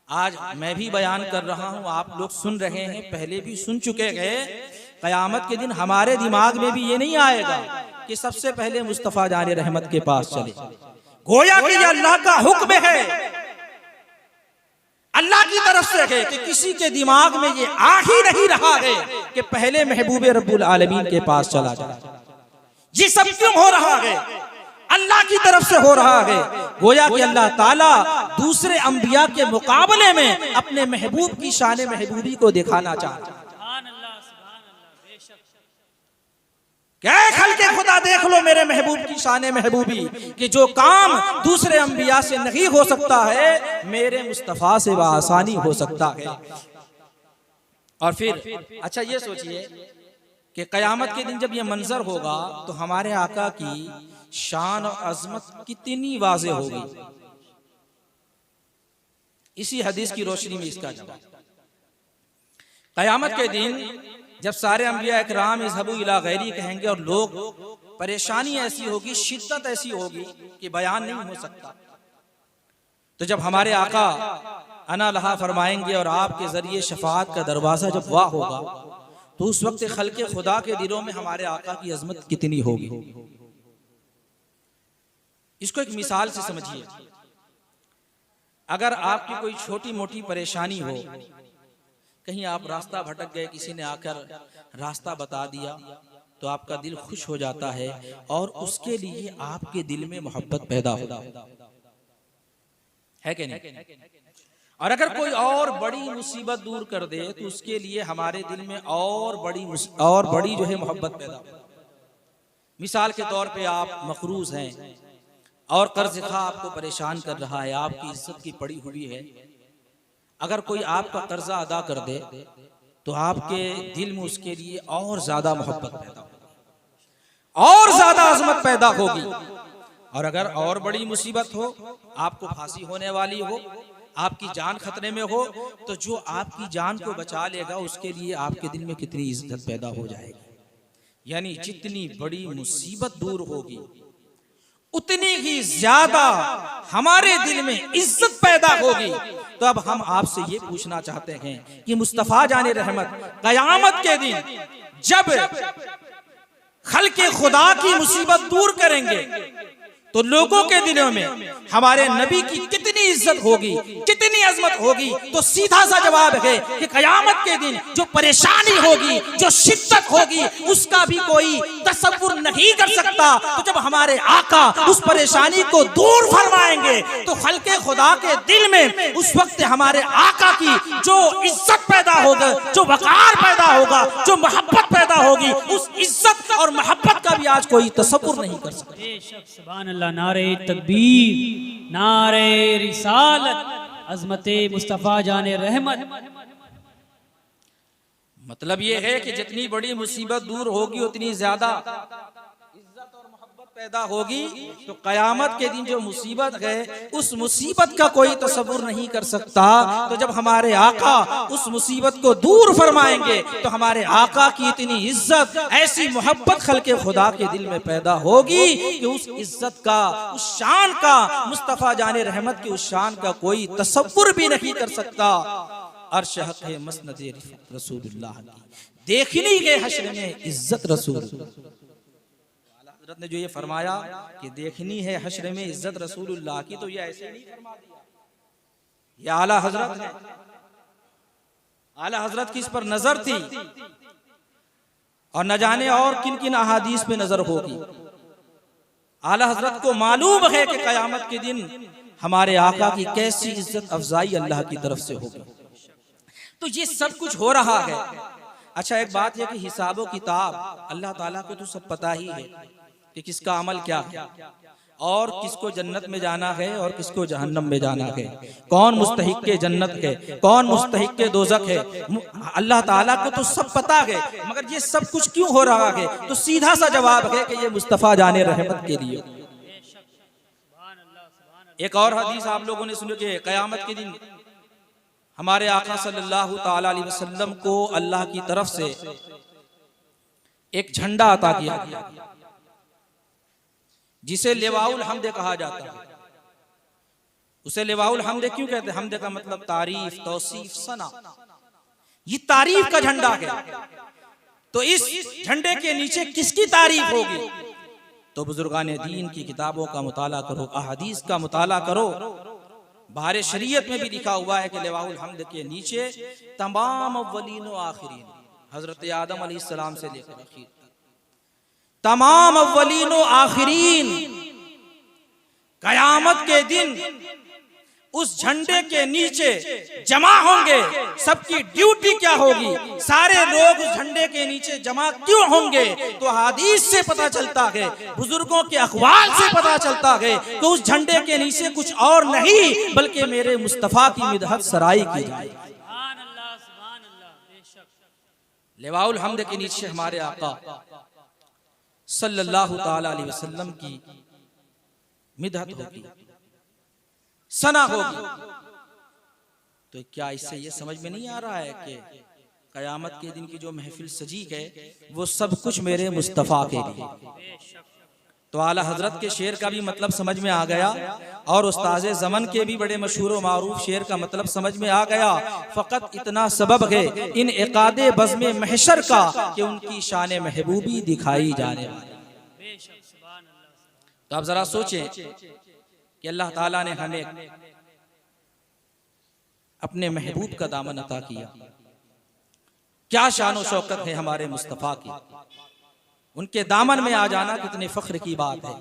Speaker 2: आज मैं भी बयान कर रहा हूं, आप लोग सुन रहे हैं, पहले भी सुन चुके हैं। कयामत के दिन हमारे दिमाग में भी ये नहीं आएगा कि सबसे पहले मुस्तफा जाने रहमत के पास चले। गोया कि ये अल्लाह का हुक्म है, अल्लाह की तरफ से है कि किसी के दिमाग में ये आ ही नहीं रहा है कि पहले महबूबे रब्बुल आलमीन के पास चला जाए। ये सब क्यों हो रहा है? अल्लाह की तरफ से हो रहा है। गोया कि अल्लाह ताला दूसरे अंबिया के मुकाबले में अपने महबूब की शान महबूबी को दिखाना चाहता है। क्या खल्के खुदा देख लो मेरे महबूब की शान महबूबी कि जो काम दूसरे अंबिया से नहीं हो सकता है मेरे मुस्तफा से आसानी हो सकता है। और फिर अच्छा ये सोचिए कि कयामत के दिन जब ये मंजर होगा तो हमारे आका की शान और अजमत कितनी वाज़ेह होगी। इसी हदीस की रोशनी में इसका जवाब, कयामत के दिन जब सारे अंबिया इकराम इज़हबू इला गैरी कहेंगे और लोग परेशानी ऐसी होगी, शिद्दत ऐसी होगी कि बयान नहीं हो सकता, तो जब हमारे आका अना लहा फरमाएंगे और आपके जरिए शफाअत का दरवाजा जब वाह होगा तो उस वक्त खल्के खुदा के दिलों में हमारे आका की अजमत कितनी होगी। इसको एक मिसाल से समझिए। अगर आपकी कोई छोटी मोटी परेशानी हो, कहीं आप रास्ता भटक गए, किसी ने आकर रास्ता बता दिया तो आपका दिल खुश हो जाता है और उसके लिए आपके दिल में मोहब्बत पैदा होता है कि नहीं। और अगर कोई और बड़ी मुसीबत दूर कर दे तो उसके लिए हमारे दिल में और बड़ी जो है मोहब्बत पैदा होती है। मिसाल के तौर पे आप मकरूज हैं और कर्ज खा आपको परेशान कर रहा है, आपकी इज्जत की पड़ी हुई है। अगर कोई आपका कर्जा अदा कर दे तो आपके दिल में उसके लिए और ज्यादा मोहब्बत पैदा होगी और ज्यादा अजमत पैदा होगी। और अगर और बड़ी मुसीबत हो, आपको फांसी होने वाली हो, आपकी जान खतरे में हो, तो जो आपकी जान को बचा लेगा उसके लिए आपके दिल में कितनी इज्जत पैदा हो जाएगी। यानी जितनी बड़ी मुसीबत दूर होगी उतनी ही ज्यादा हमारे दिल में इज्जत पैदा होगी। तो अब हम आपसे ये पूछना चाहते हैं कि मुस्तफा जाने रहमत कयामत के दिन जब खल्के खुदा की मुसीबत दूर करेंगे तो लोगों के दिलों में हमारे नबी की कितनी इज्जत होगी, कितनी अजमत होगी। तो सीधा सा जवाब है कि कयामत के दिन जो परेशानी होगी, जो शिद्दत होगी, उसका भी कोई तसव्वुर नहीं कर सकता। तो जब हमारे आका उस परेशानी को दूर फरमाएंगे तो खल्के खुदा के दिल में उस वक्त हमारे आका की जो इज्जत पैदा होगा, जो वकार पैदा होगा, जो मोहब्बत पैदा होगी, उस इज्जत और मोहब्बत का भी आज कोई तसव्वुर नहीं कर सकता।
Speaker 1: सुभान अल्लाह, नारे तकबीर, नारे रिसालत, अजमत मुस्तफ़ा जाने रहमत।
Speaker 2: मतलब ये है कि जितनी बड़ी मुसीबत दूर होगी उतनी ज्यादा इज्जत और मोहब्बत पैदा होगी। तो कयामत के दिन जो मुसीबत है उस मुसीबत का कोई तसव्वुर नहीं कर सकता। तो जब हमारे आका उस मुसीबत को दूर फरमाएंगे तो हमारे आका की इतनी इज्जत, ऐसी मोहब्बत खल्के खुदा के दिल में पैदा होगी कि उस इज्जत का, उस शान का, मुस्तफ़ा जाने रहमत की उस शान का कोई तसव्वुर भी नहीं कर सकता। अर्श हक है मसनद रिफ़त रसूलुल्लाह की, देखनी है हश्र में इज्जत रसूल। हजरत ने जो ये फरमाया कि देखनी है हश्र में इज्जत रसूलुल्लाह की, तो ये ऐसे नहीं फरमा दिया, ये आला हजरत है। आला हजरत की इस पर नजर थी और न जाने और किन किन अहादीस पे नजर होगी। आला हजरत को मालूम है कि कयामत के दिन हमारे आका की कैसी इज्जत अफजाई अल्लाह की तरफ से होगी। तो ये सब कुछ हो रहा है। अच्छा, एक बात है कि हिसाबो किताब अल्लाह ताला को तो सब पता ही है कि किसका अमल क्या है और किसको जन्नत में जाना है और किसको जहन्नम में जाना है, कौन मुस्तहिक के जन्नत है, कौन मुस्तहिक के दोजख है। अल्लाह ताला को तो सब पता है, मगर ये सब कुछ क्यों हो रहा है? तो सीधा सा जवाब है कि ये मुस्तफ़ा जाने रहमत के लिए। एक और हदीस आप लोगों ने सुनी कि कयामत के दिन हमारे आका सल्लल्लाहु ताला अलैहि वसल्लम को अल्लाह की तरफ से एक झंडा अता किया गया जिसे लिवाउल हम्द कहा जाता है। उसे लिवाउल हम्द क्यों कहते हैं? हम्द का मतलब तारीफ, तौसीफ, सना। ये तारीफ का झंडा है। तो इस झंडे के नीचे किसकी तारीफ होगी? तो बुजुर्गान दीन की किताबों का मुताला करो, अहादीस का मुताला करो। बाहर शरीयत में भी लिखा हुआ है कि लिवाउल हम्द के नीचे तमाम अव्वलीन व आखिरीन, हजरत आदम अलैहिस्सलाम से लेकर आखिर तमाम अव्वलीन व आखिरीन कयामत के दिन उस झंडे के नीचे जमा होंगे। सबकी ड्यूटी क्या होगी? सारे लोग उस झंडे के नीचे जमा क्यों होंगे? तो हदीस से पता चलता है, बुजुर्गों के अखबार से पता चलता है कि उस झंडे के नीचे कुछ और नहीं बल्कि मेरे मुस्तफ़ा की मिदहत सराई की जाए। लिवाउल हम्द के नीचे हमारे आका सल्लल्लाहु ताला अलैहि वसल्लम की मिदहत होगी, सना होगी। तो क्या इससे ये समझ में नहीं आ रहा है कि कयामत के दिन की जो महफिल सजी है वो सब कुछ मेरे मुस्तफ़ा के लिए? तो आला हजरत के शेर का भी मतलब समझ में आ गया और उस्ताज़े ज़मन के भी बड़े मशहूर व मारूफ शेर का मतलब समझ में आ गया। फ़कत इतना सबब है इन इक़ादे बज़्मे महशर का कि उनकी शान महबूबी दिखाई जाने वाली। तो आप जरा सोचें कि अल्लाह ताला ने हमें अपने महबूब का दामन अता किया, क्या शान व शौकत है हमारे मुस्तफ़ा की। उनके दामन में आ जाना कितने फख्र की बात है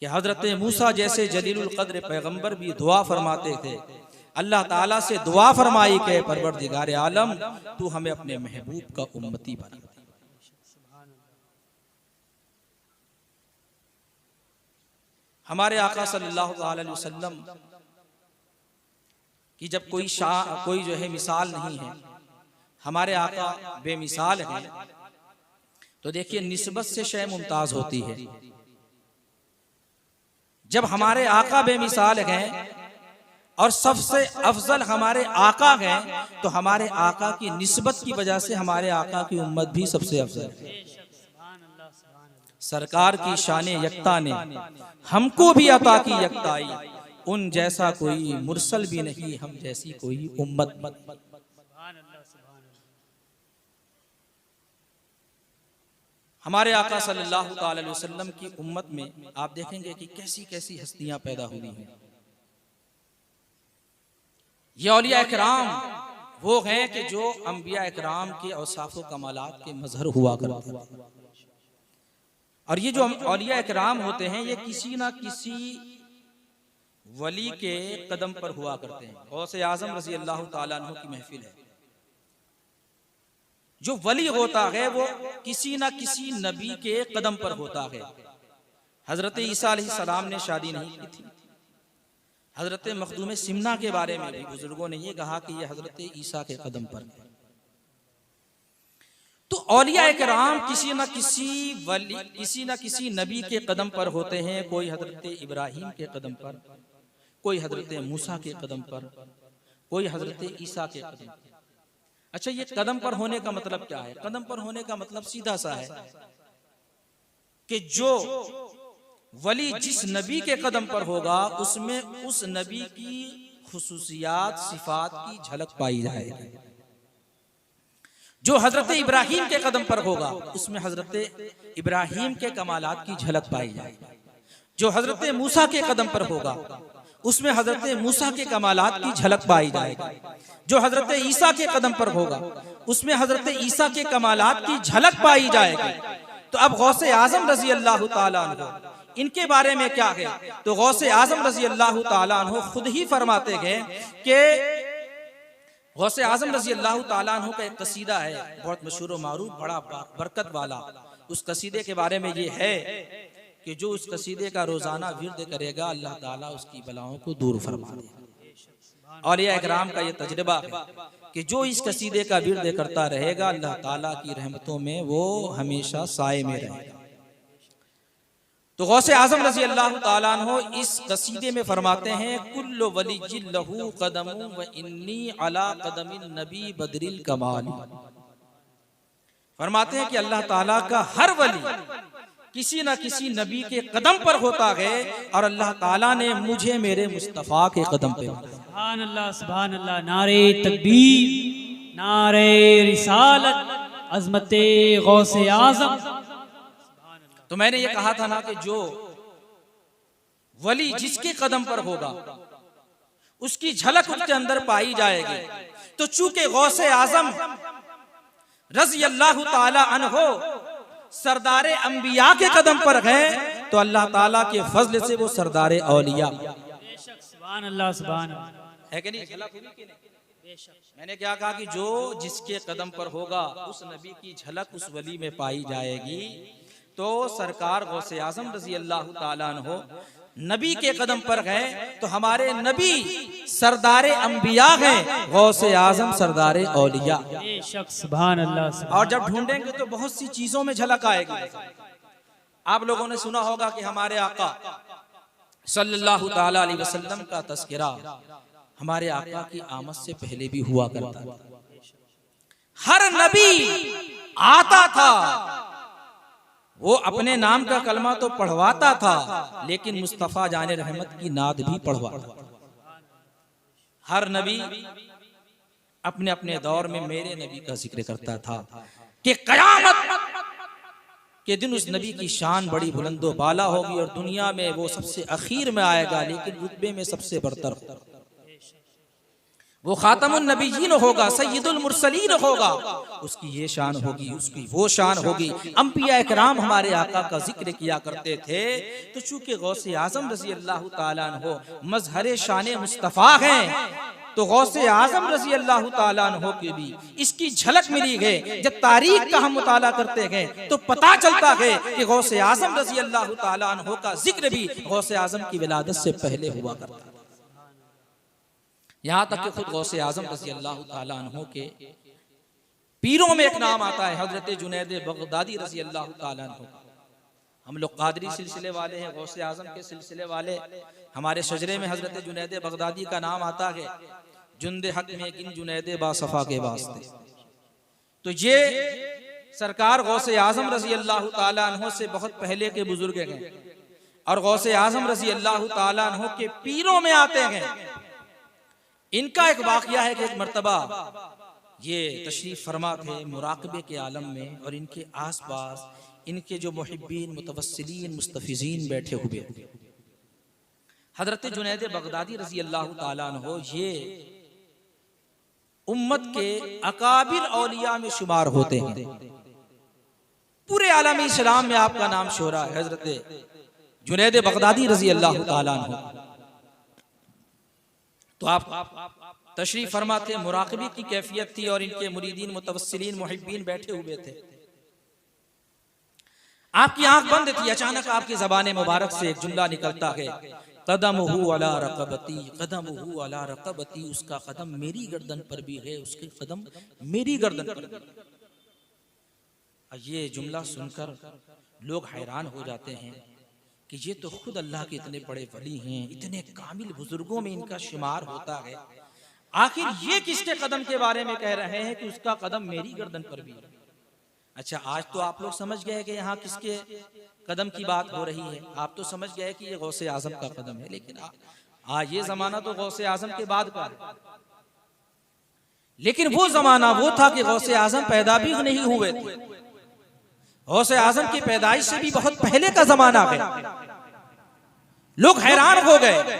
Speaker 2: कि हजरत मूसा जैसे जलीलुल क़द्र पैगंबर भी दुआ फरमाते थे, अल्लाह ताला से दुआ फरमाई कि परवरदिगार आलम तू हमें अपने महबूब का उम्मती बना। हमारे आका सल्लल्लाहु अलैहि वसल्लम की जब कोई जो है मिसाल नहीं है, हमारे आका बेमिसाल है। तो देखिए निस्बत से शय मुमताज होती है। जब हमारे आका बेमिसाल हैं और सबसे अफजल हमारे आका हैं तो हमारे आका की निस्बत की वजह से हमारे आका की उम्मत भी सबसे अफजल है। सरकार की शान यक्ता ने हमको भी अता की यक्ताई, उन जैसा कोई मुरसल भी नहीं, हम जैसी कोई उम्मत। हमारे आका सल्लल्लाहु अलैहि वसल्लम की उम्मत में आप देखेंगे कि कैसी कैसी हस्तियां पैदा हुई हैं। ये औलिया इकराम वो हैं कि जो अंबिया इकराम के औसाफ व कमालात के मजहर हुआ करते हैं। और ये जो औलिया इकराम होते हैं ये किसी ना किसी वली के कदम पर हुआ करते हैं। गौसे आजम रज़ी अल्लाह ताला अन्हु की महफिल है। जो वली होता है वो किसी ना किसी नबी के कदम पर होता है। हजरत ईसा अलैहिस्सलाम ने शादी नहीं की थी, हजरत मखदूम सिमना के बारे में भी बुजुर्गों ने ये कहा कि ये हजरत ईसा के कदम पर है। तो औलिया किराम किसी न किसी नबी के कदम पर होते हैं। कोई हजरत इब्राहिम के कदम पर, कोई हजरत मूसा के कदम पर, कोई हजरत ईसा के कदम पर। अच्छा, ये कदम पर होने का मतलब क्या है? कदम पर होने का मतलब सीधा सा है कि जो वली जिस नबी के कदम पर होगा उसमें उस नबी की खुसूसियात सिफात की झलक पाई जाएगी। जो हजरत इब्राहिम के कदम पर होगा उसमें हजरत इब्राहिम के कमालात की झलक पाई जाएगी। जो हजरत मूसा के कदम पर होगा उसमें हजरत मूसा के कमालात की झलक पाई जाएगी। जो हजरत ईसा के कदम पर होगा उसमें हजरत ईसा के कमालात की झलक पाई जाएगी। तो अब गौसे आजम रजी अल्लाह ताला अन्हु इनके बारे में क्या है? तो गौसे आजम रजी अल्लाह ताला अन्हु खुद ही फरमाते गए कि गौसे आजम रजी अल्लाह ताला अन्हु का एक कसीदा है, बहुत मशहूर व मारूफ, बड़ा बरकत वाला। उस कसीदे के बारे में ये है कि जो उस कसीदे का रोजाना विर्द करेगा अल्लाह ताला उसकी बलाओं को दूर फरमा देगा। और ये इकराम का ये तजर्बा है कि जो इस कसीदे का विर्द करता रहेगा अल्लाह ताला की रहमतों में वो हमेशा साए में रहेगा। तो गौसे आजम रजी अल्लाह ताला अन्हु इस कसीदे में फरमाते हैं, कुल्लु वलिय्यिन लहू कदमुन व इन्नी अला कदमिन नबी बदरिल कमाल। फरमाते हैं कि अल्लाह ताला का हर वली किसी न किसी नबी के कदम पर होता है और अल्लाह ताला ने मुझे मेरे मुस्तफा के कदम पे।
Speaker 1: सुभान अल्लाह, सुभान अल्लाह। नारे तकबीर, नारे रिसालत, अज़मते गौसे आजम।
Speaker 2: तो मैंने ये कहा था ना कि जो वली जिसके कदम पर होगा उसकी झलक उसके अंदर पाई जाएगी। तो चूंकि गौसे आजम रज़ी अल्लाह ताला अन्हो सरदारे अंबिया के कदम पर है तो अल्लाह ताला के फजल से वो सरदारे औलिया।
Speaker 1: सुभान अल्लाह, सुभान अल्लाह।
Speaker 2: है कि नहीं? झलक हुई कि नहीं? मैंने क्या कहा कि जो जिसके कदम पर होगा उस नबी की झलक उस वली में पाई जाएगी। तो सरकार गौसे आजम रजी अल्लाह ताला अन्हु नबी के कदम पर गए तो हमारे नबी सरदारे अंबिया हैं, गौसे आजम सरदारे औलिया।
Speaker 1: सुभान अल्लाह।
Speaker 2: और जब ढूंढेंगे तो बहुत सी चीजों में झलक आएगी। आप लोगों ने सुना होगा कि हमारे आका सल्लल्लाहु ताला अलैहि वसल्लम का तस्करा हमारे आका की आमद से पहले भी हुआ करता था। हर नबी आता था, वो अपने नाम का कलमा तो पढ़वाता था लेकिन मुस्तफा जाने रहमत की नाद भी पढ़वाता था। हर नबी अपने अपने दौर में मेरे नबी का जिक्र करता था कि कयामत के दिन उस नबी की शान बड़ी बुलंदो बाला होगी और दुनिया में वो सबसे आखिर में आएगा लेकिन रुतबे में सबसे बरतर, वो खातमुन नबीयीन होगा, सय्यदुल मुरसलीन होगा। उसकी ये शान होगी, उसकी वो शान होगी। अंबिया इकराम हमारे आका का जिक्र किया करते थे। तो चूंकि गौसे आजम रजी अल्लाह ताला अन्हु मजहरे शान मुस्तफा हैं तो गौसे आजम रजी अल्लाह ताला अन्हु की भी इसकी झलक मिली है। जब तारीख का हम मुताला करते हैं तो पता चलता है कि गौसे आजम रजी अल्लाह ताला अन्हु का जिक्र भी गौसे आजम की विलादत से पहले हुआ करता है। यहाँ तक कि खुद गौसे आजम रज़ी अल्लाह ताला अन्हु के पीरों में एक नाम आता है हजरत जुनैद बगदादी रज़ी अल्लाह ताला अन्हु। हम लोग कादरी सिलसिले वाले हैं, गौसे आजम के सिलसिले वाले। हमारे शजरे में हजरत जुनैद बगदादी का नाम आता है, जुंदे हक में किन जुनैद बासफा के वास्ते। तो ये सरकार गौसे आजम रज़ी अल्लाह ताला अन्हु से बहुत पहले के बुजुर्ग हैं और गौसे आजम रज़ी अल्लाह ताला अन्हु के पीरों में आते हैं। इनका एक वाकया है कि एक मर्तबा ये तशरीफ फरमा थे मुराकबे के आलम में और इनके आसपास इनके जो मुहिब्बीन मुतवस्सिलीन मुस्तफिजीन बैठे हुए। हजरत जुनैद बगदादी रजी अल्लाह ताला अन्हु ये उम्मत के अकाबिर औलिया में शुमार होते हैं। पूरे आलम इस्लाम में आपका नाम शोहरा है हजरत जुनैद बगदादी रजी अल्लाह ताला अन्हु। तो आप तशरीफ फरमा थे, मुराकबे की कैफियत थी और इनके मुरीदीन मुतवस्सिलीन मुहिब्बीन बैठे हुए थे। आपकी आंख बंद थी, अचानक आपकी ज़बान मुबारक से एक जुमला निकलता है कदमहु अला रक़बती, कदमहु अला रक़बती, उसका कदम मेरी गर्दन पर भी है, उसके कदम मेरी गर्दन पर भी। ये जुमला सुनकर लोग हैरान हो जाते हैं कि ये तो खुद अल्लाह के इतने बड़े वली हैं, इतने कामिल बुजुर्गों में इनका शुमार होता है, आखिर ये किसके कदम के बारे में कह रहे हैं कि उसका कदम मेरी गर्दन पर भी है। अच्छा, आज तो आप लोग समझ गए कि यहाँ किसके कदम की बात हो रही है, आप तो समझ गए कि ये गौसे आजम का कदम है, लेकिन ये जमाना तो गौसे आजम के बाद का है। लेकिन वो जमाना वो था कि गौसे आजम पैदा भी नहीं हुए थे, गौसे आजम की पैदाइश से भी बहुत पहले का जमाना है। लोग हैरान हो गए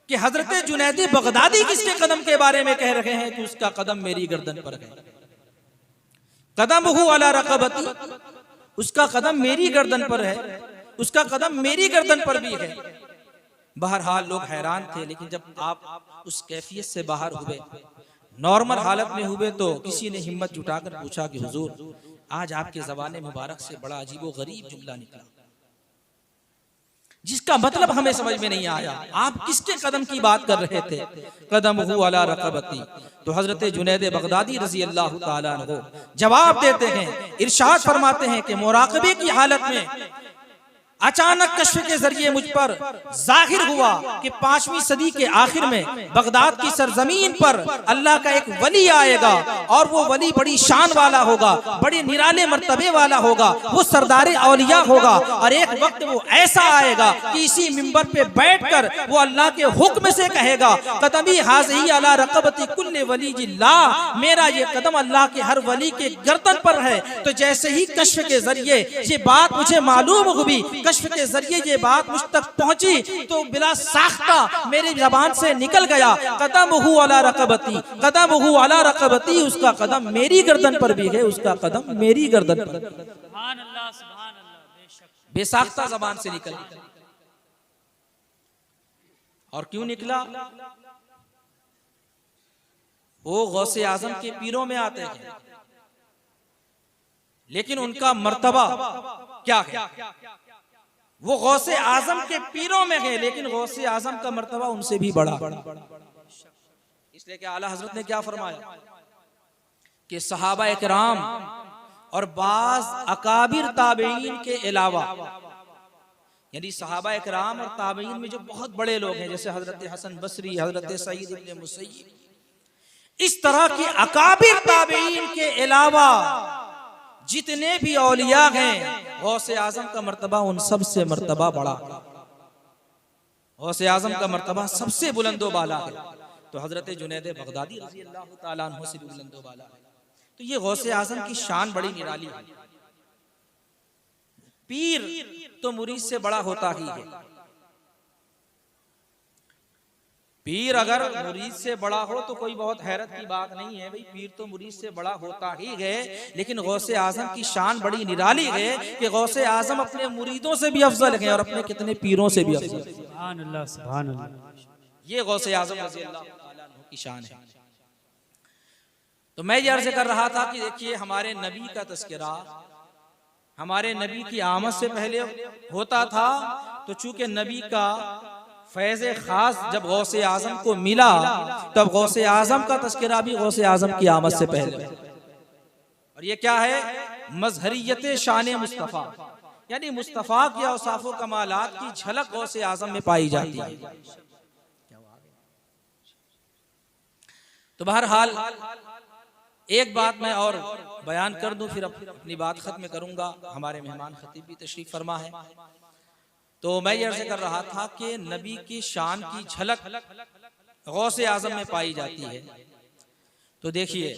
Speaker 2: कि हजरत जुनैद बगदादी किसके कदम के बारे में कह रहे हैं कि उसका कदम मेरी गर्दन पर है। कदमहु अला रक़बती, उसका कदम मेरी गर्दन पर है, उसका कदम मेरी गर्दन पर भी है। बहरहाल लोग हैरान थे, लेकिन जब आप उस कैफियत से बाहर हुए, नॉर्मल हालत में हुए, तो किसी ने हिम्मत जुटाकर पूछा कि हुजूर, आज आपके ज़बान मुबारक से बड़ा अजीब व गरीब जुमला निकला, जिसका मतलब हमें समझ में नहीं आया, आप किसके कदम की बात कर रहे थे। कदमहु अला रक़बती, तो हजरत जुनैद बगदादी रजी अल्लाह ताला अन्हु जवाब देते हैं, इरशाद फरमाते हैं कि मुराक़बे की हालत में अचानक कश्फ के जरिए मुझ पर जाहिर हुआ कि 5वीं सदी के आखिर में बगदाद की सरजमीन पर अल्लाह का एक वली आएगा, और वो वली बड़ी शान वाला होगा, बड़े निराले मर्तबे वाला होगा, वो सरदारे औलिया होगा, और एक वक्त वो ऐसा आएगा कि इसी मिंबर पे बैठकर वो अल्लाह के हुक्म से कहेगा, कदमी हाज़ी अला रक़बती कुल्ले वली जिल्लाह, मेरा ये कदम अल्लाह के हर वली के गर्दन पर है। तो जैसे ही कश्फ के जरिए ये बात मुझे मालूम हुई, कश्फ के जरिए ये बात मुझ तक पहुंची, तो बिला साख्ता मेरी ज़बान से निकल गया, कदमहु अला रक़बती, कदमहु अला रक़बती, उसका कदम मेरी गर्दन पर भी है, उसका कदम मेरी गर्दन पर।
Speaker 1: सुभान अल्लाह, सुभान अल्लाह,
Speaker 2: बेसाख्ता ज़बान से निकल। और क्यों निकला? वो गौसे आजम के पीरों में आते हैं, लेकिन उनका मर्तबा क्या है? वो गौसे आजम के पीरों में है, लेकिन गौसे आजम का मर्तबा उनसे भी बड़ा। इसलिए कि आला हजरत ने क्या फरमाया कि सहाबा इकराम और बाज अकाबिर ताबईन के अलावा, यानी सहाबा इकराम और ताबईन में जो बहुत बड़े लोग हैं, जैसे हजरत हसन बसरी, हजरत सईद इब्न मुसय्यिब, इस तरह के अकाबिर ताबईन के अलावा जितने भी औलिया हैं, गौसे आजम का मर्तबा उन सब से मर्तबा बड़ा, गौसे आजम का मर्तबा सबसे बुलंदो बाला है। तो हजरत जुनैद बगदादी रज़ी अल्लाह ताला अन्हु से भी बुलंदो बाला है। तो ये गौसे आजम की शान बड़ी निराली है। पीर तो मुरीद से बड़ा होता ही है। पीर अगर मुरीद से बड़ा हो तो कोई बहुत हैरत की बात नहीं है, भाई पीर तो मुरीद से बड़ा होता ही है, लेकिन गौसे आजम की शान बड़ी निराली है कि गौसे आजम अपने मुरीदों से भी अफजल है और अपने कितने पीरों से भी अफजल है।
Speaker 1: सुभान अल्लाह, सुभान अल्लाह।
Speaker 2: ये गौसे आजम रज़ी अल्लाह ताला अन्हु की शान है। तो मैं ये अर्ज कर रहा था कि देखिए, हमारे नबी का तस्करा हमारे नबी की आमद से पहले होता था, तो चूंकि नबी का फैज़ खास जब गौसे आजम को मिला, तब गौसे आजम का तस्करा भी गौसे आजम की आमद से पहले। और ये क्या है? मजहरियत शान मुस्तफ़ा, यानी मुस्तफ़ा के औसाफ़ कमालात की झलक गौसे आजम में पाई जाती है। तो बहरहाल एक बात मैं और बयान कर दूं, फिर अपनी बात खत्म करूंगा। हमारे मेहमान खतीब भी तशरीफ फरमा है। तो मैं ये अर्ज़ कर रहा था कि नबी की शान की झलक गौसे आजम में पाई जाती है। तो देखिए,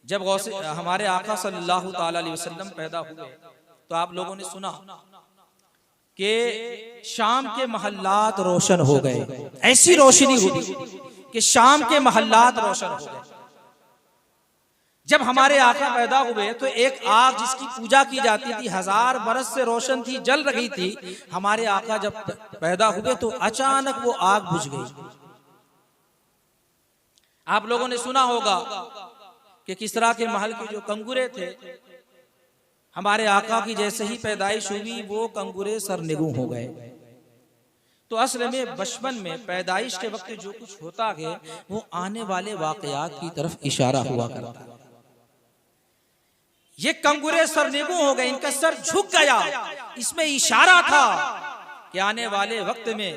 Speaker 2: जब गौसे हमारे आका सल्लल्लाहु ताला अलैहि वसल्लम पैदा हुए, तो आप लोगों ने सुना कि शाम के महल्लात रोशन हो गए। ऐसी रोशनी हुई कि शाम के महल्लात रोशन हो गए। जब हमारे आका पैदा हुए तो एक आग जिसकी पूजा की जाती थी, 1000 बरस से रोशन थी, जल रही थी। हमारे आका जब पैदा हुए तो अचानक वो आग बुझ गई। आप लोगों ने सुना होगा कि किसरा के महल के जो कंगुरे थे, हमारे आका की जैसे ही पैदाइश हुई वो कंगुरे सरनिगू हो गए। तो असल में बचपन में पैदाइश के वक्त जो कुछ होता है वो आने वाले वाकयात की तरफ इशारा हुआ करता है। ये कंगुरे सरनेगू हो गए, इनका सर झुक गया, इसमें इशारा था कि आने वाले वक्त में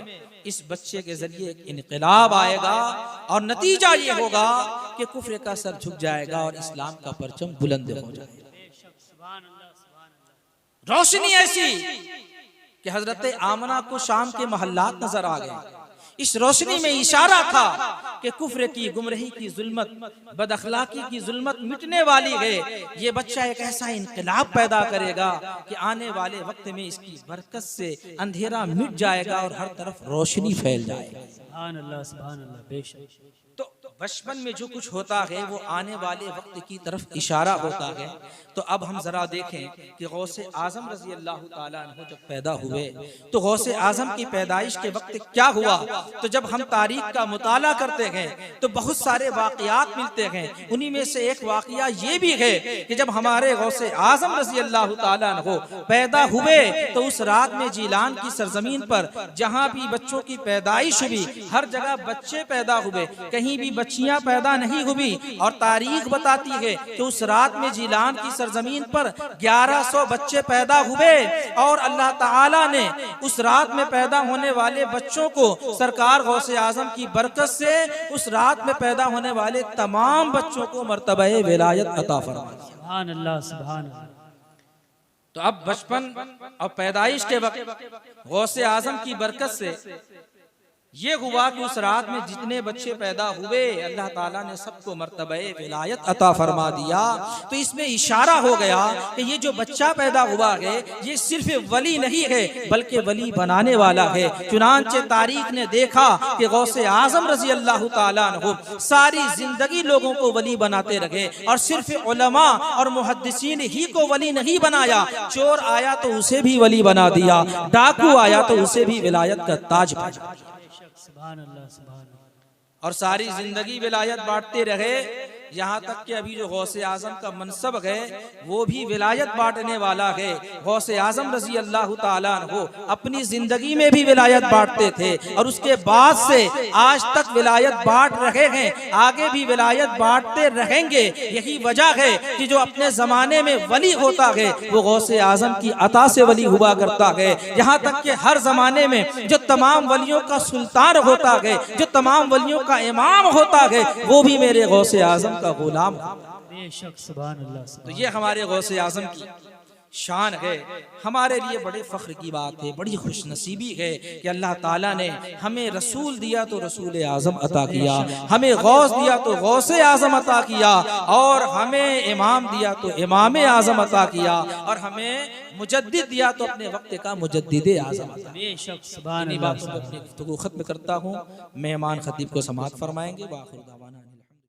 Speaker 2: इस बच्चे के जरिए एक इनकलाब आएगा और नतीजा ये होगा कि कुफ्र का सर झुक जाएगा और इस्लाम का परचम बुलंद हो जाएगा। रोशनी ऐसी कि हजरत आमना को शाम के महल्लात नजर आ गए। इस रोशनी में इशारा था कि कुफ्र की, गुमराही की जुल्मत, बदअखलाकी की जुल्मत मिटने वाली है। ये बच्चा एक ऐसा इनकलाब पैदा करेगा कि आने वाले वक्त में इसकी बरकत से अंधेरा मिट जाएगा और हर तरफ रोशनी फैल जाएगी।
Speaker 1: सुभान अल्लाह, सुभान अल्लाह, बेशक।
Speaker 2: तो बचपन में जो कुछ होता है वो आने वाले वक्त की तरफ इशारा होता है। तो अब हम जरा देखें कि गौसे आजम रजी अल्लाह ताला अन्हु जब पैदा हुए तो गौसे आजम की पैदाइश के वक्त क्या हुआ। तो जब हम तारीख का मुताला करते हैं तो बहुत सारे वाकयात मिलते हैं। उन्हीं में से एक वाकया ये भी है कि जब हमारे गौसे आजम रजी अल्लाह ताला अन्हु पैदा हुए तो उस रात में जीलान की सरजमीन पर जहाँ भी बच्चों की पैदाइश हुई हर जगह बच्चे पैदा हुए, कहीं भी बच्चियां पैदा नहीं हुई। और तारीख बताती है कि उस रात में जीलान की सरजमीन पर 1100 बच्चे पैदा हुए और अल्लाह ताला ने उस रात में पैदा होने वाले बच्चों को सरकार गौसे आजम की बरकत से उस रात में पैदा होने वाले तमाम बच्चों को मर्तबा विलायत अता फरमाया।
Speaker 1: सुभान अल्लाह, सुभान अल्लाह।
Speaker 2: तो अब बचपन और पैदाइश के वक्त गौसे आजम की बरकत से ये हुआ कि उस रात में जितने बच्चे पैदा हुए अल्लाह ताला ने सबको मर्तबा विलायत अता फरमा दिया। तो इसमें इशारा हो गया कि ये जो बच्चा पैदा हुआ है ये सिर्फ वली नहीं है बल्कि वली बनाने वाला है। चुनांचे तारीख ने देखा कि गौसे आजम रजी अल्लाह ताला अन्हु सारी जिंदगी लोगों को वली बनाते रहे और सिर्फ उलमा और मुहद्दिसीन ही को वली नहीं बनाया। चोर आया तो उसे भी वली बना दिया, डाकू आया तो उसे भी विलायत का ताज पहना।
Speaker 1: सुभान अल्लाह, सुभान अल्लाह।
Speaker 2: और सारी जिंदगी विलायत बांटते रहे, यहाँ तक कि अभी जो गौसे आजम का मनसब है वो भी विलायत बांटने वाला है। गौसे आजम रजी अल्लाह ताला अन्हु अपनी जिंदगी में भी विलायत बांटते थे और उसके बाद से आज तक विलायत बांट रहे हैं, आगे भी विलायत बांटते रहेंगे। यही वजह है कि जो अपने जमाने में वली होता है वो गौसे आजम की अता से वली हुआ करता है। यहाँ तक कि हर जमाने में जो तमाम वलियों का सुल्तान होता है, जो तमाम वलियों का इमाम होता है, वो भी मेरे गौसे आजम का गुलाम।
Speaker 1: बेशक, सुभान अल्लाह,
Speaker 2: तो
Speaker 1: सुभान
Speaker 2: ये हमारे गौसे आजम की शान है। हमारे लिए बड़े फख्र की बात है, बड़ी खुशनसीबी है कि अल्लाह ताला ने हमें रसूल दिया तो रसूल आजम अता किया, हमें गौस दिया तो गौसे आजम अता किया और हमें इमाम दिया तो इमाम आजम अता किया और हमें मुजद्दिद दिया तो अपने वक्त का मुजद्दिद आजम अता।
Speaker 1: बेशक, सुभान
Speaker 2: इन्हीं
Speaker 1: अल्लाह,
Speaker 2: बातों को अपनी गुफ्तगू खत्म करता हूँ। मेहमान खतीब को समाअत फरमाएंगे। वाखिर दावाना।